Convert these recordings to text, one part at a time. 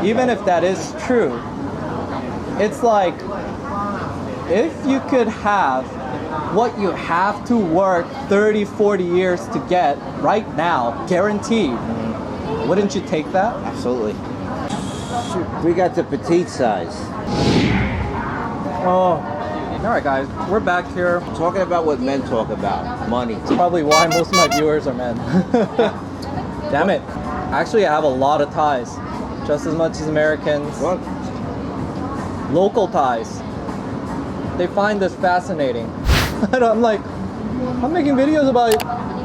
Even if that is true, it's like if you could have what you have to work 30, 40 years to get right now, guaranteed, wouldn't you take that? Absolutely. We got the petite size. Oh, all right, guys, we're back here. Talking about what men talk about, money. It's probably why most of my viewers are men. Damn it. Actually, I have a lot of ties, just as much as Americans. What? Local ties. They find this fascinating. And I'm like, I'm making videos about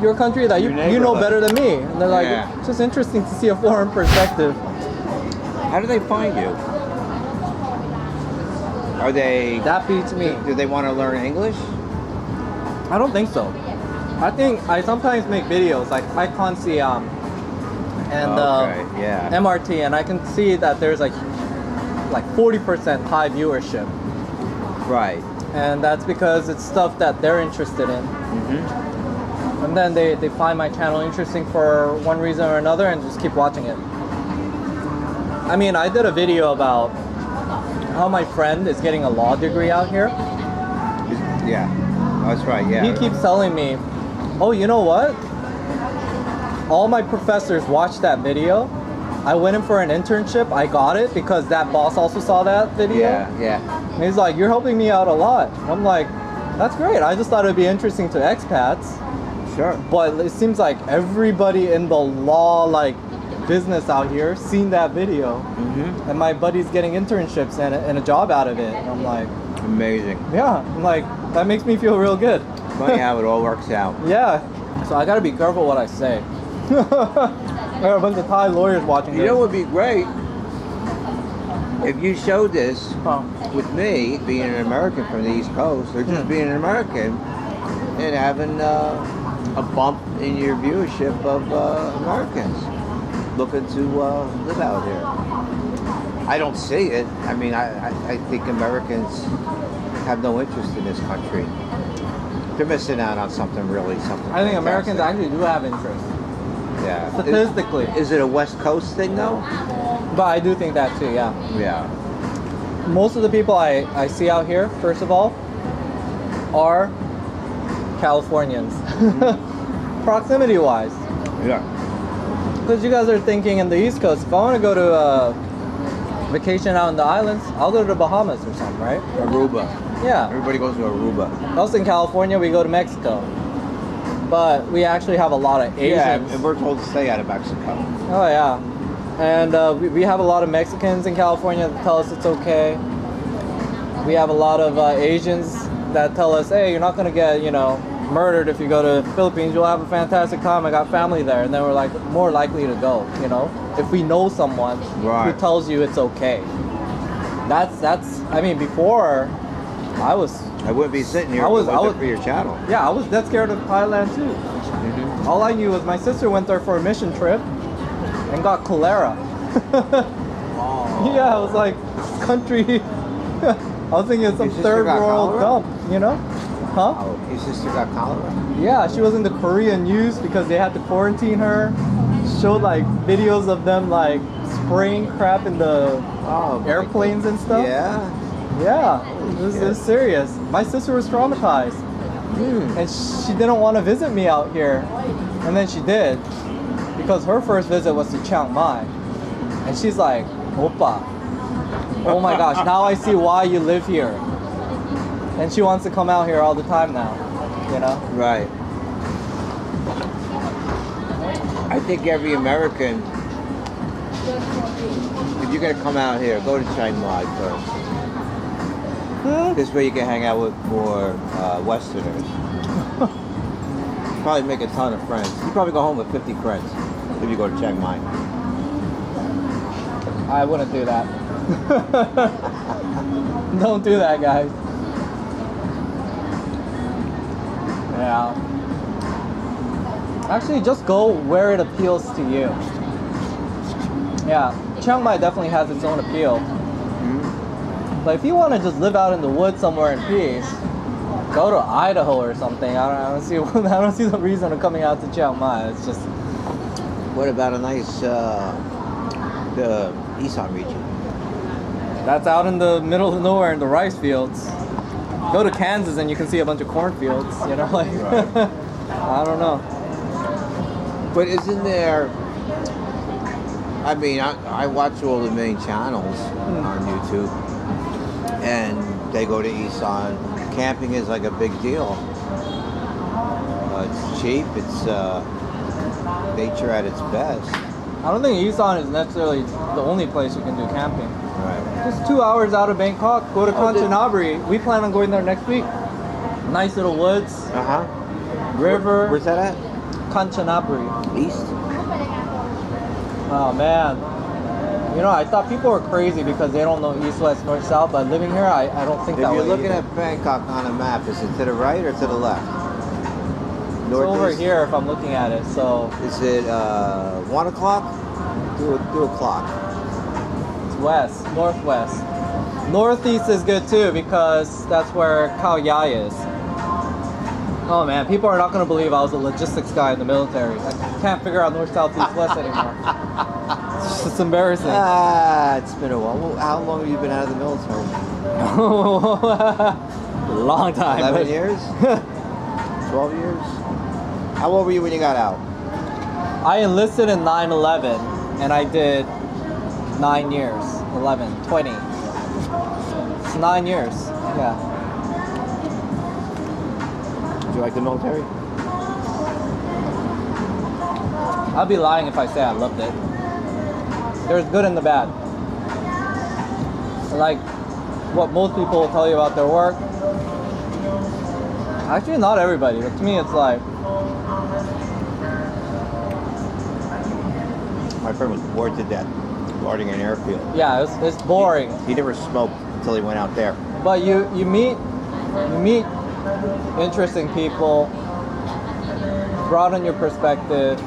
your country that you know better than me. And they're like, it's just interesting to see a foreign perspective. How do they find you? Are they... That beats me. Do they want to learn English? I don't think so. I think I sometimes make videos like Icon Siam and MRT, and I can see that there's like 40% high viewership. Right. And that's because it's stuff that they're interested in. Mm-hmm. And then they find my channel interesting for one reason or another and just keep watching it. I mean, I did a video about how my friend is getting a law degree out here. Yeah, that's right, yeah. He keeps telling me, oh, you know what? All my professors watched that video. I went in for an internship. I got it because that boss also saw that video. Yeah. And he's like, you're helping me out a lot. I'm like, that's great. I just thought it'd be interesting to expats. Sure. But it seems like everybody in the law business out here seen that video. Mm-hmm. And my buddy's getting internships and a job out of it. And I'm like, amazing. yeah. I'm like, that makes me feel real good. Funny how it all works out. Yeah. So I gotta be careful what I say. There are a bunch of Thai lawyers watching this. You know what would be great? If you showed this with me, being an American from the East Coast, or just being an American, and having a bump in your viewership of Americans looking to live out here. I don't see it. I mean, I think Americans have no interest in this country. They're missing out on something I think fantastic. Americans actually do have interest. Yeah. Statistically. Is it a West Coast thing, though? But I do think that too, yeah. Yeah. Most of the people I see out here, first of all, are Californians. Proximity-wise. Yeah. Because you guys are thinking in the East Coast, if I want to go to a vacation out in the islands, I'll go to the Bahamas or something, right? Aruba. Yeah. Everybody goes to Aruba. Us in California, we go to Mexico. But we actually have a lot of Asians. Yeah, and we're told to stay out of Mexico. Oh, yeah. And we have a lot of Mexicans in California that tell us it's okay. We have a lot of Asians that tell us, hey, you're not going to get, murdered if you go to the Philippines. You'll have a fantastic time. I got family there. And then we're like more likely to go, if we know someone who tells you it's okay. That's I mean, before I wouldn't be sitting here for your channel. Yeah, I was dead scared of Thailand too. Mm-hmm. All I knew was my sister went there for a mission trip and got cholera. Oh. Yeah, I was like, this country. I was thinking it's some third world dump, Huh? Oh, your sister got cholera? Yeah, she was in the Korean news because they had to quarantine her. Showed videos of them spraying crap in the airplanes and stuff. Yeah. Yeah, this is serious. My sister was traumatized. And she didn't want to visit me out here. And then she did. Because her first visit was to Chiang Mai. And she's like, Oppa, oh my gosh, now I see why you live here. And she wants to come out here all the time now, Right. I think every American, if you're going to come out here, go to Chiang Mai first. This way you can hang out with more Westerners. Probably make a ton of friends. You probably go home with 50 friends if you go to Chiang Mai. I wouldn't do that. Don't do that, guys. Yeah. Actually, just go where it appeals to you. Yeah, Chiang Mai definitely has its own appeal. But if you want to just live out in the woods somewhere in peace, go to Idaho or something. I don't see the reason of coming out to Chiang Mai. It's just. What about a nice Isan region. That's out in the middle of nowhere in the rice fields. Go to Kansas and you can see a bunch of cornfields, you know, like, Right. I don't know. But isn't there? I mean, I watch all the main channels on YouTube, and they go to Isan. Camping is like a big deal. It's cheap. It's nature at its best. I don't think Isan is necessarily the only place you can do camping. Right. Just 2 hours out of Bangkok, go to Oh, Kanchanaburi. We plan on going there next week. Nice little woods, river. Where's that at? Kanchanaburi. East. Oh man. You know, I thought people were crazy because they don't know east, west, north, south, but living here, I don't think If that way you're looking either. at Bangkok on a map, is it to the right or to the left? It's over Northeast? here if I'm looking at it, so Is it 1 o'clock? 2 o'clock. it's west, northwest. Northeast is good too because that's where Khao Yai is. Oh man, people are not going to believe I was a logistics guy in the military. I can't figure out north, south, east, west anymore. It's embarrassing. It's been a while. Well, how long have you been out of the military? Long time. 11 years? 12 years? How old were you when you got out? I enlisted in 9/11 and I did 9 years. 11, 20. It's 9 years. Yeah. Did you like the military? I'd be lying if I say I loved it. There's good and the bad. Like what most people will tell you about their work. Actually, not everybody, but to me, it's like, My friend was bored to death guarding an airfield. yeah, it's boring. He never smoked until he went out there. But you meet interesting people, broaden your perspective.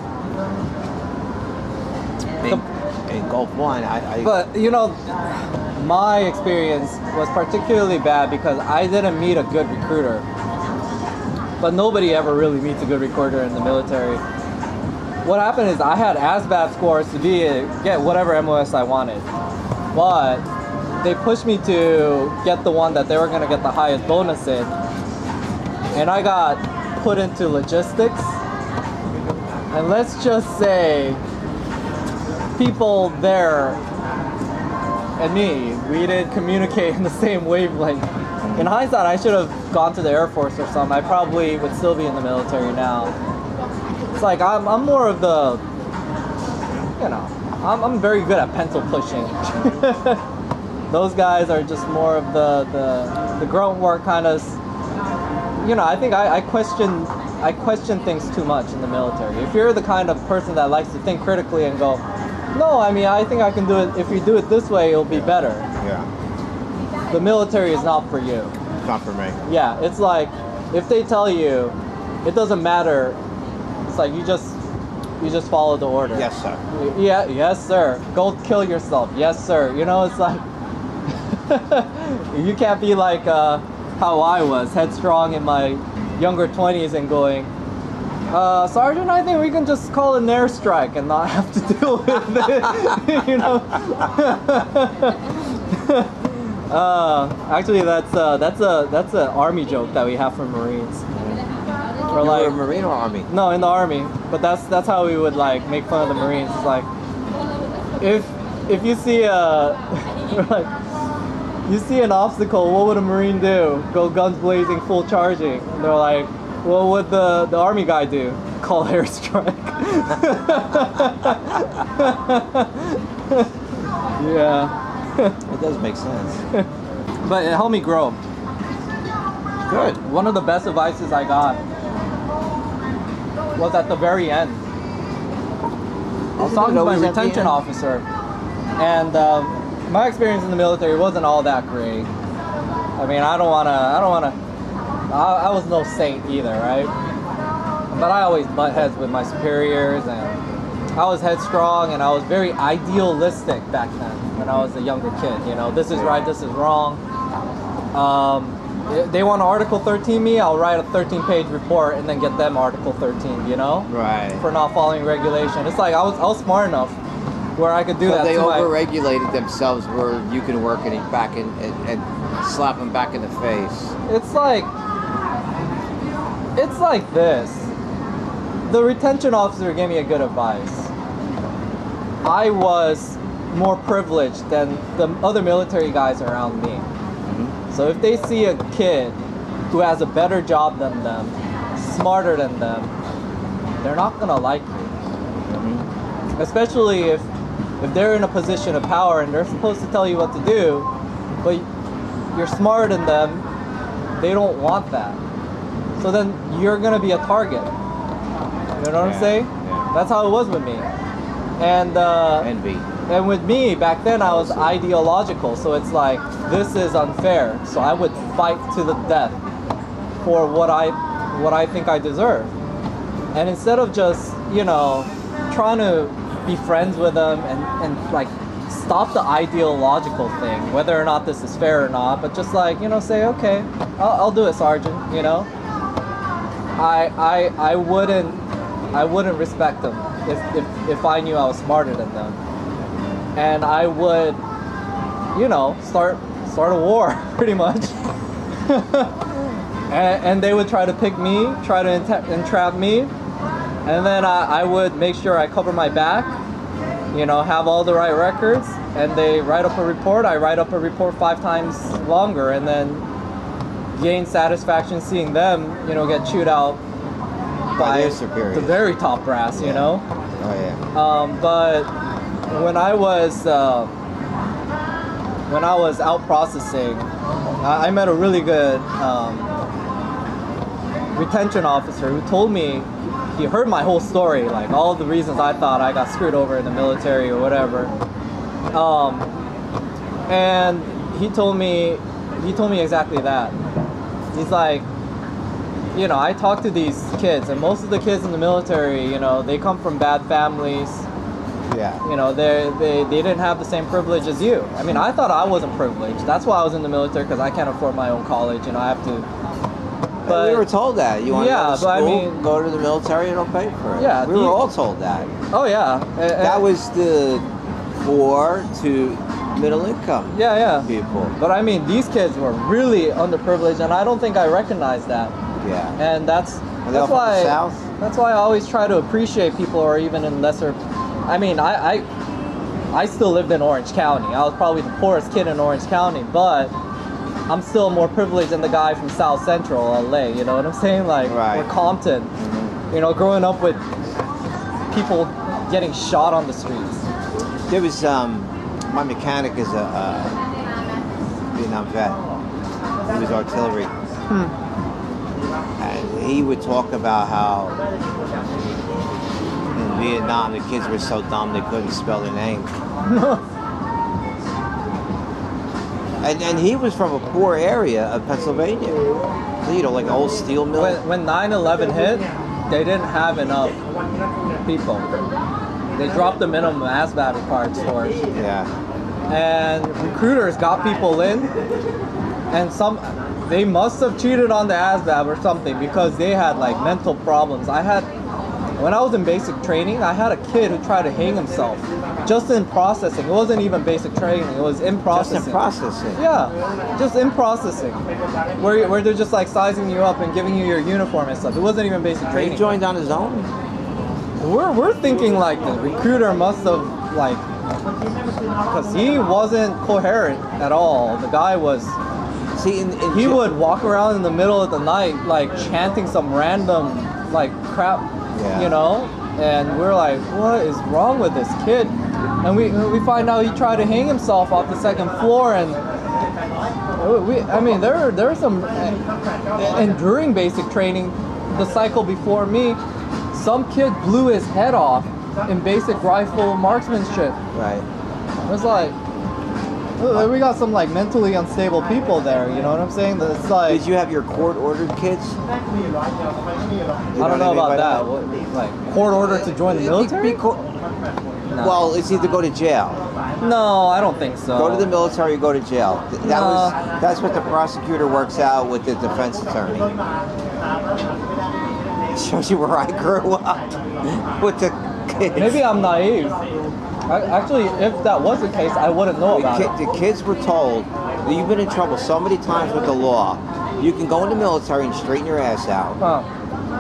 In Gulf One, I But you know, my experience was particularly bad because I didn't meet a good recruiter. But nobody ever really meets a good recruiter in the military. What happened is I had ASVAB scores to get whatever MOS I wanted. But they pushed me to get the one that they were going to get the highest bonus in. And I got put into logistics. And let's just say people there and me, we didn't communicate in the same wavelength. In hindsight, I should have gone to the Air Force or something. I probably would still be in the military now. It's like I'm more of the, you know, I'm very good at pencil pushing. Those guys are just more of the grunt work kind of. You know, I think I question things too much in the military. If you're the kind of person that likes to think critically and go, no, I mean, I think I can do it. If you do it this way, it'll be better. yeah, The military is not for you. it's not for me. Yeah, it's like if they tell you, it doesn't matter. It's like you just follow the order. Yes, sir. Yeah, yes, sir. Go kill yourself. Yes, sir. You know, it's like you can't be like how I was, headstrong in my younger 20s and going, Sergeant, I think we can just call an airstrike and not have to deal with it. You know. Actually, that's an army joke that we have for Marines. Or You like, were a Marine or Army? no, in the army, but that's how we would like make fun of the Marines. It's like if you see like you see an obstacle, what would a Marine do? Go guns blazing, full charging. And they're like, what would the army guy do? Call airstrike. Yeah. It does make sense. But it helped me grow. Good. One of the best advices I got was at the very end. I was talking to my retention officer, and my experience in the military wasn't all that great. I mean, I was no saint either, right? But I always butt heads with my superiors, and I was headstrong, and I was very idealistic back then when I was a younger kid. You know, this is right, this is wrong. They want to Article 13 me, I'll write a 13-page report and then get them Article 13, you know? Right. For not following regulation. It's like I was smart enough where I could do that. They to overregulated themselves where you can work and back in and slap them back in the face. It's like this. The retention officer gave me a good advice. I was more privileged than the other military guys around me. Mm-hmm. So if they see a kid who has a better job than them, smarter than them, they're not gonna like you. Mm-hmm. Especially if they're in a position of power and they're supposed to tell you what to do, but you're smarter than them, they don't want that. So then you're gonna be a target. You know what I'm saying? Yeah. That's how it was with me. And Envy. And with me back then, I was ideological. So it's like, this is unfair. So I would fight to the death for what I think I deserve. And instead of just, you know, trying to be friends with them and like stop the ideological thing, whether or not this is fair or not, but just like, you know, say, okay, I'll do it, Sergeant. You know, I wouldn't respect them if I knew I was smarter than them, and I would, you know, start a war pretty much. and they would try to pick me, try to entrap me, and then I would make sure I cover my back, you know, have all the right records, and they write up a report. I write up a report 5 times longer, and then gain satisfaction seeing them, you know, get chewed out by superiors. The very top brass, you know. Oh yeah. But when I was out processing, I met a really good retention officer who told me, he heard my whole story, like all of the reasons I thought I got screwed over in the military or whatever. And he told me exactly that. He's like, you know, I talk to these kids, and most of the kids in the military, you know, they come from bad families. Yeah. You know, they didn't have the same privilege as you. I mean, I thought I wasn't privileged. That's why I was in the military, because I can't afford my own college, and I have to. But we were told that. You want to go to school, but I mean, go to the military, and don't pay for it. Yeah, we were all told that. Oh yeah. That was the poor to middle income. Yeah. People. But I mean, these kids were really underprivileged, and I don't think I recognized that. Yeah. And that's from the South? That's why I always try to appreciate people who are even in lesser. I mean, I still lived in Orange County. I was probably the poorest kid in Orange County, but I'm still more privileged than the guy from South Central LA. You know what I'm saying? Like, right. Or Compton. Mm-hmm. You know, growing up with people getting shot on the streets. There was my mechanic is a Vietnam vet. He was artillery. And he would talk about how in Vietnam the kids were so dumb they couldn't spell their name. and he was from a poor area of Pennsylvania. You know, like an old steel mill. When 9/11 hit, they didn't have enough people. They dropped the minimum ASVAB required stores. Yeah. And recruiters got people in, and they must have cheated on the ASVAB or something, because they had like mental problems. When I was in basic training, I had a kid who tried to hang himself just in processing. It wasn't even basic training, it was in processing. Just in processing? Yeah, just in processing. Where they're just like sizing you up and giving you your uniform and stuff. It wasn't even basic training. He joined on his own? We're thinking like the recruiter must have like, because he wasn't coherent at all. The guy was. See, he would walk around in the middle of the night like chanting some random like crap, you know, and we're like, what is wrong with this kid? And we find out he tried to hang himself off the 2nd floor, and there are some, and during basic training, the cycle before me, some kid blew his head off in basic rifle marksmanship. Right. It was like, we got some like mentally unstable people there, you know what I'm saying? It's like, did you have your court-ordered kids? I don't know about that. What, like court order to join the military? No. Well, it's either go to jail. No, I don't think so. Go to the military or go to jail. That's what the prosecutor works out with the defense attorney. It shows you where I grew up with the kids. Maybe I'm naive. Actually, if that was the case, I wouldn't know about it. The kids were told that you've been in trouble so many times with the law, you can go in the military and straighten your ass out,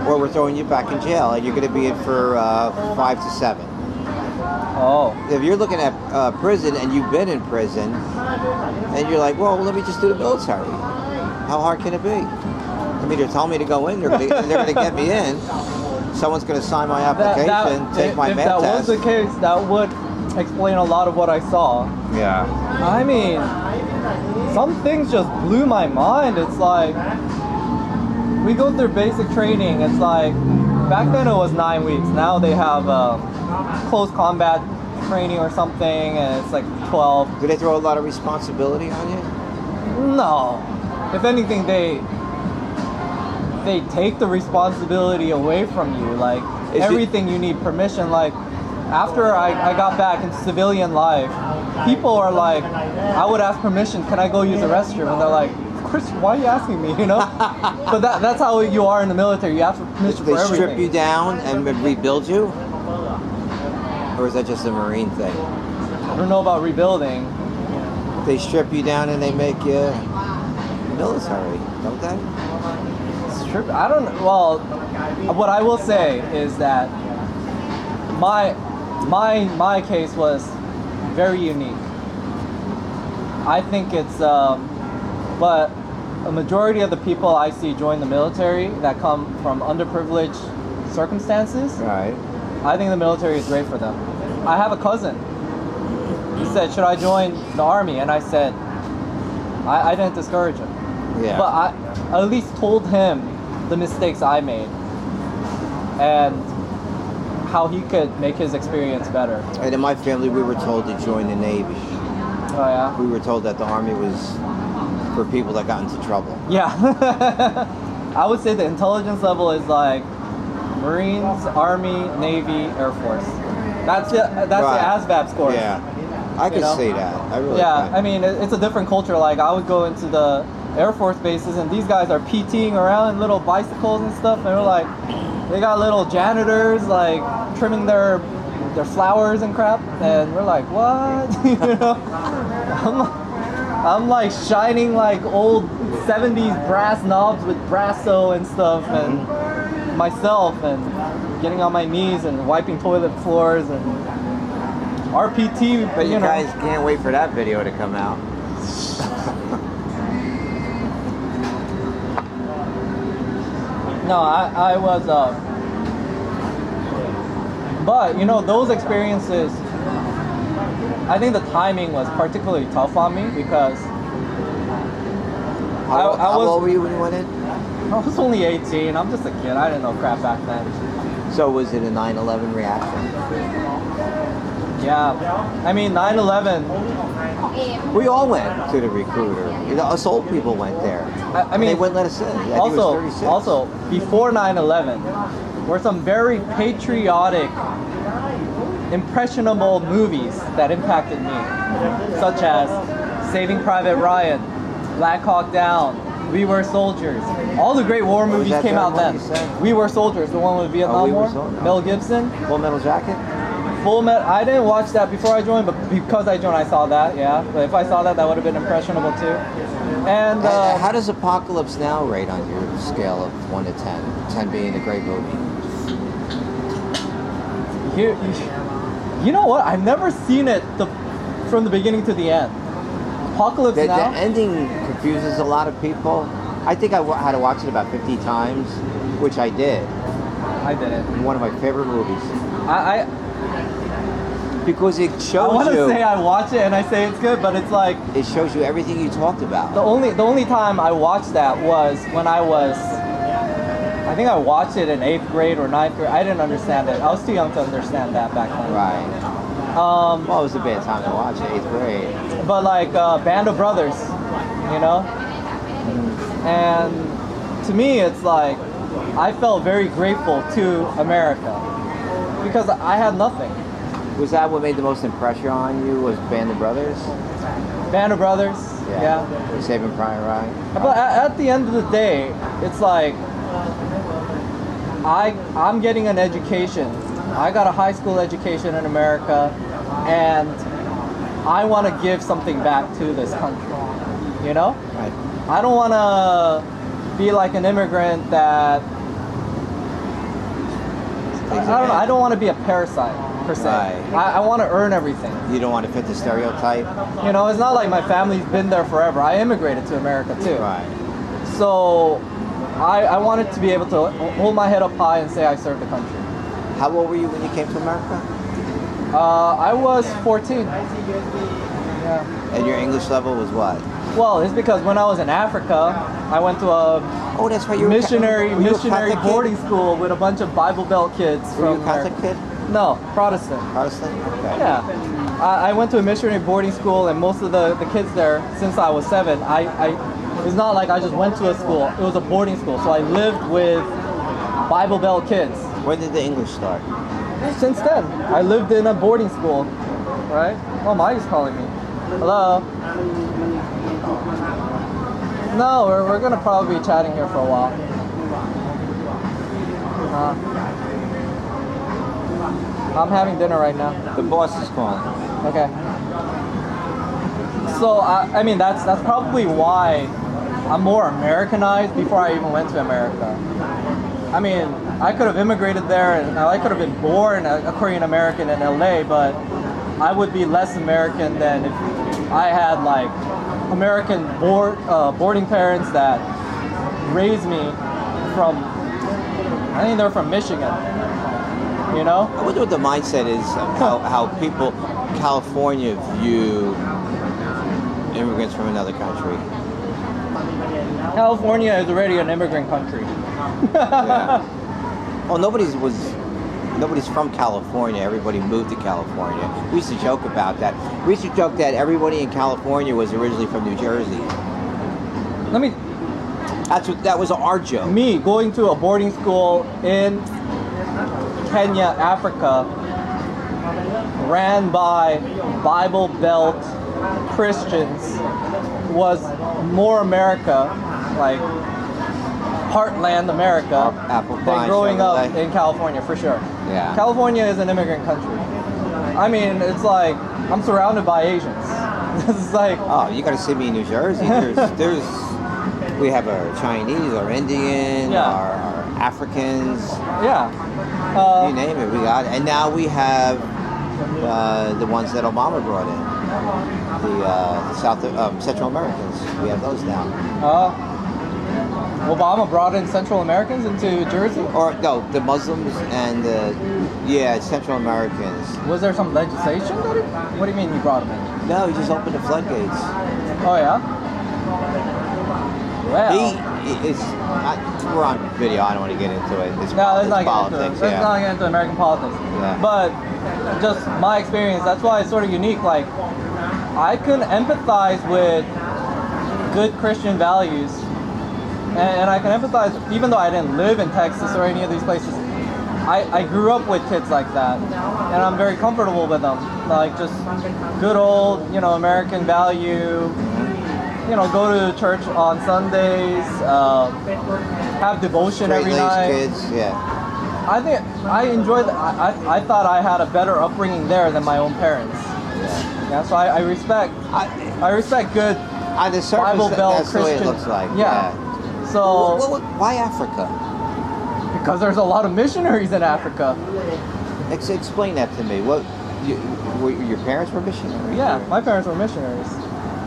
or we're throwing you back in jail, and you're going to be in for 5 to 7. Oh. If you're looking at prison and you've been in prison, and you're like, well, let me just do the military. How hard can it be? I mean, they're telling me to go in. They're going to get me in. Someone's going to sign my application, take my med test. If that was the case, that would explain a lot of what I saw. Yeah. I mean, some things just blew my mind. It's like, we go through basic training. It's like, back then it was 9 weeks. Now they have close combat training or something, and it's like 12. Do they throw a lot of responsibility on you? No. If anything, they take the responsibility away from you. Like, everything you need permission. Like, after I got back into civilian life, people are like, I would ask permission, can I go use the restroom? And they're like, Chris, why are you asking me, you know? But that's how you are in the military. You ask permission for everything. They strip you down and rebuild you? Or is that just a Marine thing? I don't know about rebuilding. They strip you down and they make you military, don't they? I don't. Well, what I will say is that my case was very unique. I think it's but a majority of the people I see join the military that come from underprivileged circumstances. Right. I think the military is great for them. I have a cousin. He said, "Should I join the army?" And I said, I didn't discourage him. Yeah. But I at least told him the mistakes I made and how he could make his experience better. And in my family, we were told to join the Navy. Oh yeah? We were told that the Army was for people that got into trouble. Yeah. I would say the intelligence level is like Marines, Army, Navy, Air Force. That's right. The ASVAB score. Yeah. I could see that. I really can. I mean, it's a different culture. Like, I would go into the Air Force bases, and these guys are PTing around in little bicycles and stuff, and they're like, they got little janitors, like, trimming their flowers and crap, and we're like, what? You know? I'm like shining like old 70s brass knobs with Brasso and stuff, and myself, and getting on my knees and wiping toilet floors and RPT. But you guys can't wait for that video to come out. No, I was, but you know, those experiences, I think the timing was particularly tough on me because How old were you when you went in? I was only 18. I'm just a kid. I didn't know crap back then. So was it a 9/11 reaction? Yeah. I mean, 9/11. We all went to the recruiter. You know, us old people went there. I mean, they wouldn't let us in. Also, before 9/11, were some very patriotic, impressionable movies that impacted me, such as Saving Private Ryan, Black Hawk Down, We Were Soldiers. All the great war movies came out then. We Were Soldiers, the one with Vietnam War, Mel Gibson. Full Metal Jacket? Full Metal, I didn't watch that before I joined, but because I joined, I saw that, yeah. But if I saw that, that would have been impressionable too. And how does Apocalypse Now rate on your scale of 1 to 10? 10 being a great movie. You know what? I've never seen it from the beginning to the end. Apocalypse Now. The ending confuses a lot of people. I think I had to watch it about 50 times, which I did. I did it. One of my favorite movies. Because it shows you. I want to say I watch it and I say it's good, but it's like it shows you everything you talked about. The only time I watched that was when I think I watched it in 8th grade or 9th grade. I didn't understand it. I was too young to understand that back then. Right. Well, it was a bad time to watch it, 8th grade. But like Band of Brothers, you know? And to me, it's like I felt very grateful to America because I had nothing. Was that what made the most impression on you? Was Band of Brothers? Band of Brothers, yeah. Saving Private Ryan. But at the end of the day, it's like I'm getting an education. I got a high school education in America. and I want to give something back to this country. You know? Right. I don't want to be like an immigrant that I don't want to be a parasite per se. Right. I want to earn everything. You don't want to fit the stereotype. You know, it's not like my family's been there forever. I immigrated to America too. Right. So I wanted to be able to hold my head up high and say I served the country. How old were you when you came to America? I was 14. Yeah. And your English level was what? Well, it's because when I was in Africa, I went to a Oh, that's right. missionary were you a Catholic boarding kid? school with a bunch of Bible Belt kids Were you from a Catholic America. kid? No, Protestant. Protestant? Okay. Yeah. I went to a missionary boarding school, and most of the kids there, since I was 7, it's not like I just went to a school. It was a boarding school, so I lived with Bible Belt kids. When did the English start? Since then, I lived in a boarding school, right? Oh, Maya's calling me. Hello? No, we're gonna probably be chatting here for a while. I'm having dinner right now. The boss is calling. Okay. So I mean that's probably why I'm more Americanized before I even went to America. I mean, I could have immigrated there and I could have been born a Korean American in LA, but I would be less American than if I had like American boarding parents that raised me from, I think they're from Michigan. You know? I wonder what the mindset is of how people, California, view immigrants from another country. California is already an immigrant country. Yeah. Well, nobody's from California. Everybody moved to California. We used to joke about that. We used to joke that everybody in California was originally from New Jersey. That was our joke. Me going to a boarding school in Kenya, Africa, ran by Bible Belt Christians, was more America, like heartland America, Apple than pie, growing up Chevrolet. in California, for sure. Yeah. California is an immigrant country. I mean, it's like I'm surrounded by Asians. It's like, Oh, you got to see me in New Jersey. We have our Chinese, our Indian, Yeah. our Africans. yeah. You name it, we got it. And now we have the ones that Obama brought in, the Central Americans. We have those now. Obama brought in Central Americans into Jersey? Or no, the Muslims and Central Americans. Was there some legislation? What do you mean he brought them in? No, he just opened the floodgates. Oh yeah? Well, We're on video. I don't want to get into it. It's no, let's not politics. get into it. Let's not get into American politics. Yeah. But just my experience, that's why it's sort of unique. Like, I can empathize with good Christian values. And I can empathize, even though I didn't live in Texas or any of these places, I grew up with kids like that. And I'm very comfortable with them. Like, just good old, American value. Go to church on Sundays, have devotion every night. Kids, yeah. I think I enjoyed. I thought I had a better upbringing there than my own parents. Yeah. So I respect. I respect good On the surface, Bible Belt that's the way Christian. it looks like. Yeah. So Why Africa? because there's a lot of missionaries in Africa. Explain that to me. Your parents were missionaries? Yeah, or- my parents were missionaries.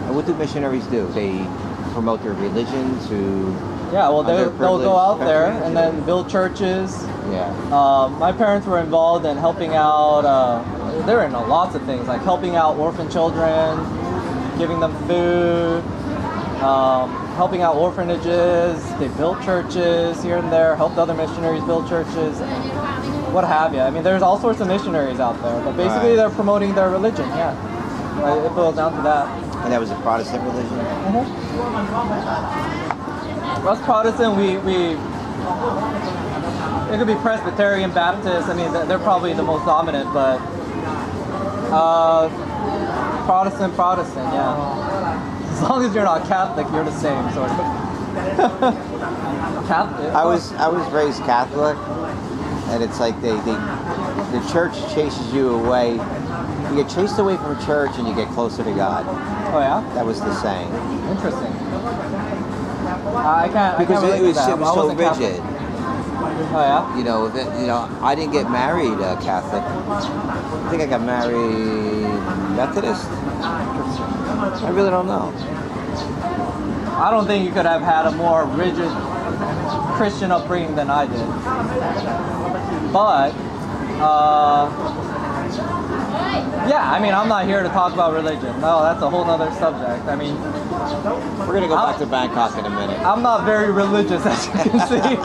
And what do missionaries do? They promote their religion to. Yeah, well, they'll go out there countries, and yeah. then build churches. Yeah. My parents were involved in helping out. They were in lots of things, like helping out orphan children, giving them food, helping out orphanages. They built churches here and there, helped other missionaries build churches, what have you. I mean, there's all sorts of missionaries out there, but basically Right. they're promoting their religion. Yeah, it boils down to that. And that was a Protestant religion? Us Protestant, we it could be Presbyterian, Baptist. I mean, they're probably the most dominant, but Protestant, yeah. As long as you're not Catholic, you're the same, sort of. Catholic. I was raised Catholic, and it's like the church chases you away. You get chased away from church and you get closer to God. Oh yeah. That was the saying. Interesting. I can't. Because I can't it was that. I so wasn't rigid. Catholic. Oh yeah. I didn't get married Catholic. I think I got married Methodist. I really don't know. I don't think you could have had a more rigid Christian upbringing than I did. But, yeah, I mean, I'm not here to talk about religion. No, that's a whole nother subject. I mean, we're going to go back to Bangkok in a minute. I'm not very religious, as you can see.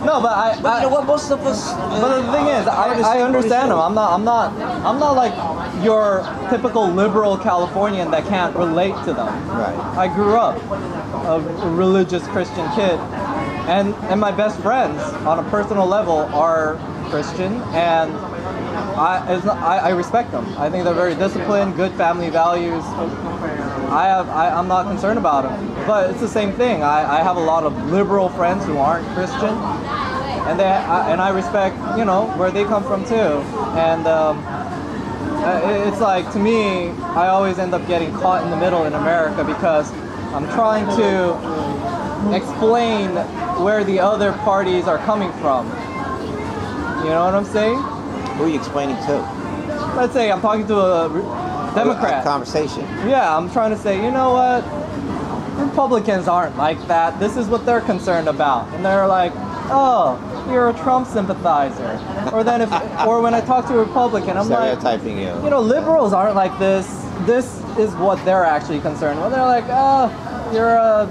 No, but you know what? Most of us. But the thing is, I understand them. I'm not like your typical liberal Californian that can't relate to them. Right. I grew up a religious Christian kid, and my best friends on a personal level are Christian, and I respect them. I think they're very disciplined, good family values. I'm not concerned about them. But it's the same thing. I have a lot of liberal friends who aren't Christian, and I respect, where they come from too. And it's like, to me, I always end up getting caught in the middle in America because I'm trying to explain where the other parties are coming from. You know what I'm saying? Who are you explaining to? Let's say I'm talking to a Democrat. A conversation. Yeah, I'm trying to say, you know what? Republicans aren't like that. This is what they're concerned about. And they're like, oh, you're a Trump sympathizer. Or when I talk to a Republican, I'm stereotyping like, liberals aren't like this. This is what they're actually concerned with. They're like, oh, you're a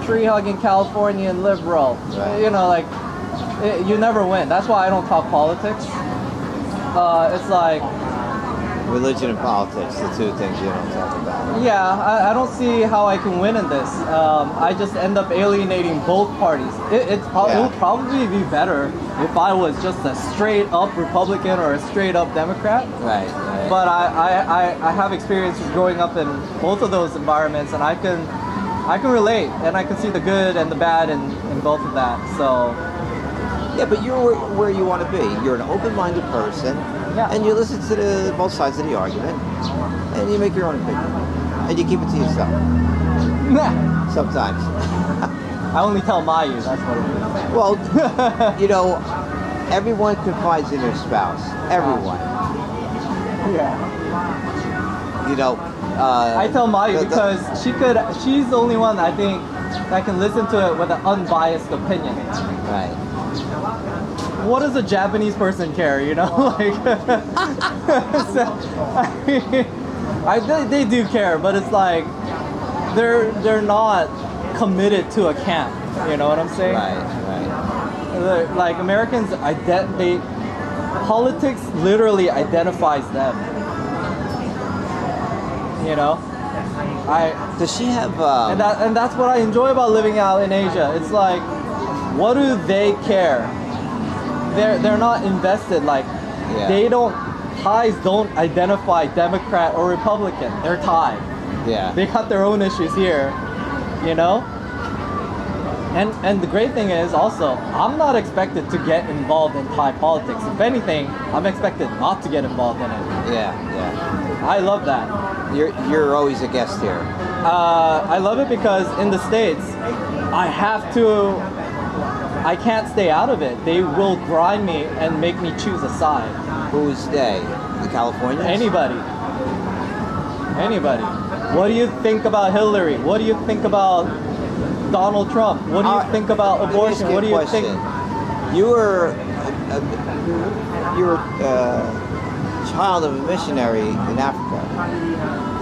tree-hugging Californian liberal. Right. You never win. That's why I don't talk politics. It's like religion and politics, the two things you don't talk about. Yeah, I don't see how I can win in this. I just end up alienating both parties. It would probably be better if I was just a straight up Republican or a straight up Democrat. Right. But I have experiences growing up in both of those environments, and I can relate, and I can see the good and the bad in both of that. So. Yeah, but you're where you want to be. You're an open-minded person, and you listen to both sides of the argument, and you make your own opinion, and you keep it to yourself. Sometimes. I only tell my you. That's what it is. Well, everyone confides in their spouse. Everyone. Yeah. I tell Mayu because she's the only one I think that can listen to it with an unbiased opinion. Right. What does a Japanese person care, they do care, but it's like they're not committed to a camp. You know what I'm saying? Right. Like Americans, politics literally identifies them. Does she have? And that's what I enjoy about living out in Asia. It's like, what do they care? They're not invested. Like, Thais don't identify Democrat or Republican. They're Thai. Yeah. They got their own issues here, And the great thing is also, I'm not expected to get involved in Thai politics. If anything, I'm expected not to get involved in it. Yeah. I love that. You're always a guest here. I love it because in the States, I can't stay out of it. They will grind me and make me choose a side. Who's they? The Californians? Anybody. What do you think about Hillary? What do you think about Donald Trump? What do you think about abortion? What do you think? You were a child of a missionary in Africa.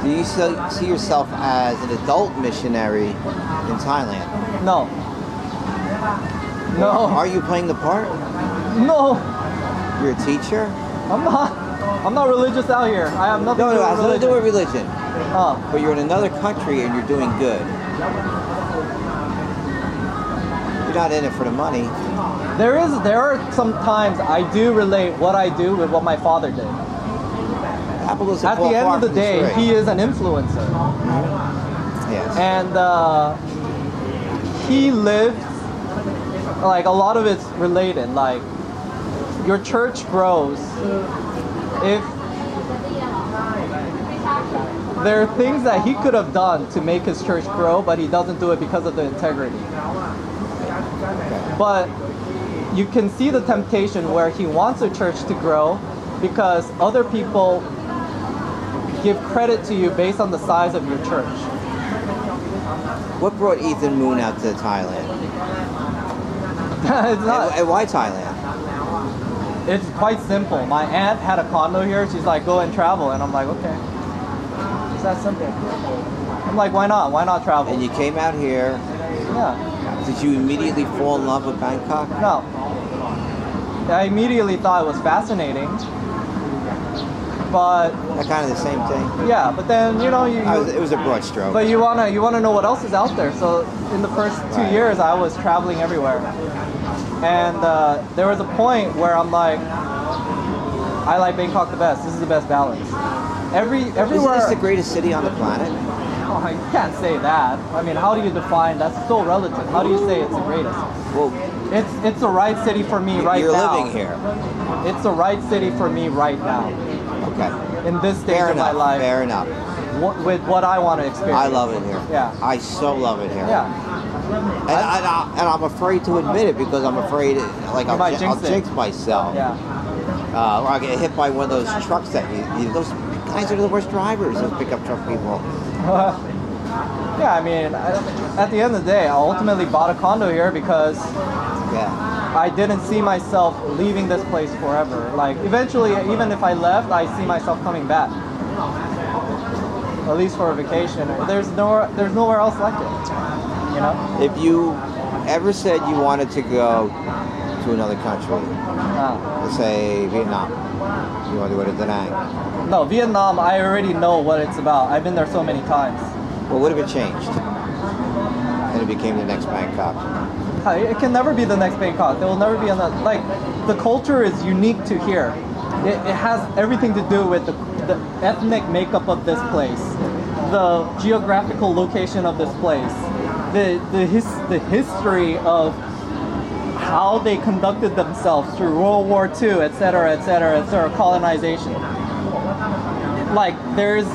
Do you see yourself as an adult missionary in Thailand? No. No. Are you playing the part? No. You're a teacher? I'm not religious out here. I have nothing to do with religion. No, it has nothing to do with religion. But you're in another country and you're doing good. You're not in it for the money. There are some times I do relate what I do with what my father did. At the end of the day, he is an influencer. Yes. And he lived, like, a lot of it's related. Like, your church grows if there are things that he could have done to make his church grow, but he doesn't do it because of the integrity. But you can see the temptation where he wants a church to grow because other people give credit to you based on the size of your church. What brought Ethan Moon out to Thailand? It's not. And why Thailand? It's quite simple. My aunt had a condo here. She's like, go and travel. And I'm like, okay. It's that simple. I'm like, why not? Why not travel? And you came out here. Yeah. Did you immediately fall in love with Bangkok? No. I immediately thought it was fascinating. But That kind of the same thing. yeah, but then you know It was a broad stroke. but you wanna know what else is out there. So in the first 2 years, I was traveling everywhere, and there was a point where I'm like, I like Bangkok the best. This is the best balance. Isn't Everywhere. this the greatest city on the planet? Oh, you can't say that. I mean, how do you define? That's so relative. How do you say it's the greatest? Well, It's the right city for me right you're now. living here. It's the right city for me right now. Okay. In this stage Fair of my enough. life. Fair enough. With what I want to experience. I love it here. Yeah. I so love it here. Yeah. And I'm afraid to admit it because I'm afraid like You might I'll jinx it. jinx myself. Yeah. Or I'll get hit by one of those trucks that those guys are the worst drivers. Those pickup truck people. Yeah, I mean, at the end of the day, I ultimately bought a condo here because Yeah. I didn't see myself leaving this place forever. Like, eventually, even if I left, I see myself coming back. At least for a vacation. There's nowhere else like it. You know? If you ever said you wanted to go to another country, let's say Vietnam, you want to go to Da Nang, No, Vietnam, I already know what it's about. I've been there so many times. well, what if it changed and it became the next Bangkok? It can never be the next Bangkok. There will never be another. Like, the culture is unique to here. It has everything to do with the ethnic makeup of this place, the geographical location of this place, the history of how they conducted themselves through World War II, etc., colonization. Like, there's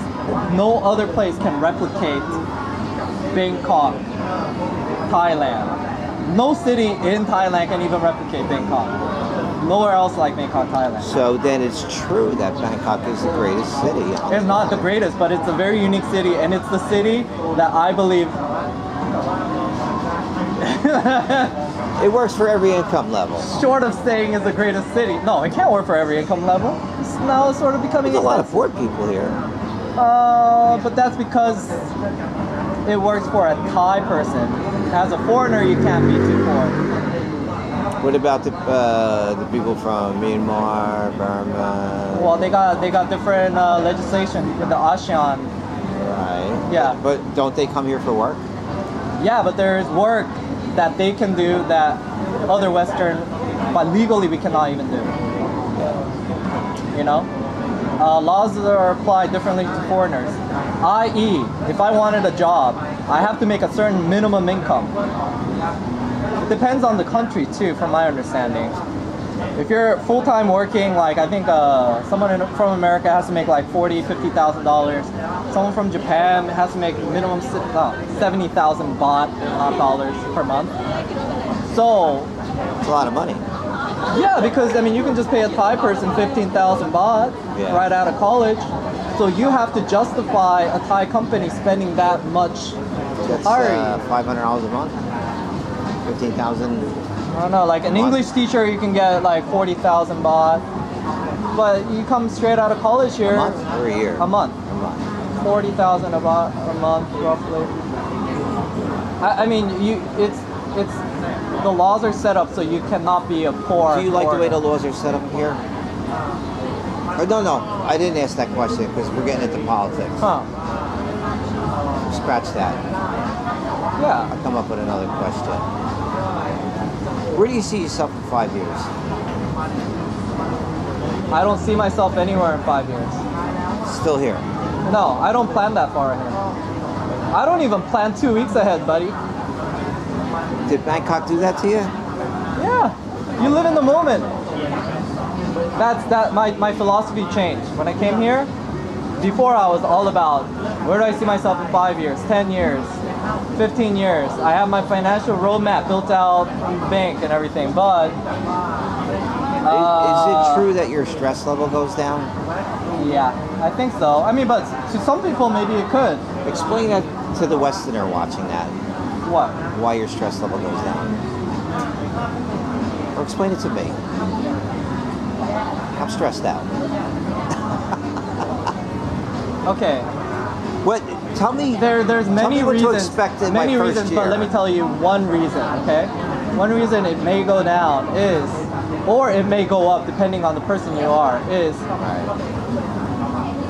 no other place can replicate Bangkok, Thailand. No city in Thailand can even replicate Bangkok. Nowhere else like Bangkok, Thailand. So then it's true that Bangkok is the greatest city. It's not the greatest, but it's a very unique city, and it's the city that I believe It works for every income level. short of saying is the greatest city. No, it can't work for every income level. It's now sort of becoming There's a lot of expensive. poor people here. But that's because it works for a Thai person. As a foreigner, you can't be too poor. What about the people from Myanmar, Burma? Well, they got different legislation with the ASEAN. Right. Yeah. But don't they come here for work? Yeah, but there's work that they can do that other Western, but legally we cannot even do. You know? Laws are applied differently to foreigners. I.e., if I wanted a job, I have to make a certain minimum income. It depends on the country too, from my understanding. If you're full-time working, like I think someone from America has to make like $40,000, $50,000. Someone from Japan has to make minimum 70,000 baht, not dollars, per month. So, It's a lot of money. yeah, because I mean, you can just pay a Thai person 15,000 baht Yeah. right out of college. So you have to justify a Thai company spending that much to That's hire you. $500 a month. 15,000. I don't know, like an month. English teacher, you can get like 40,000 baht. But you come straight out of college here. A month or a year? A month. A month. 40,000 a month, roughly. I mean, it's the laws are set up so you cannot be a poor. Do you like the way the foreigner. laws are set up here? Or no, I didn't ask that question because we're getting into politics. Huh? Scratch that. Yeah. I'll come up with another question. Where do you see yourself in 5 years? I don't see myself anywhere in 5 years. Still here. No, I don't plan that far ahead. I don't even plan 2 weeks ahead, buddy. Did Bangkok do that to you? Yeah, you live in the moment. My philosophy changed. When I came here, before I was all about Where do I see myself in 5 years, 10 years, 15 years? I have my financial roadmap built out in the bank and everything, but... Is it true that your stress level goes down? Yeah, I think so. I mean, but to some people, maybe it could. Explain that to the Westerner watching that. What? Why your stress level goes down. Or explain it to me. I'm stressed out. Okay. What? Tell me. There's many what reasons. to expect in many my first reasons, year. but let me tell you one reason. Okay. One reason it may go down is, or it may go up depending on the person you are. Is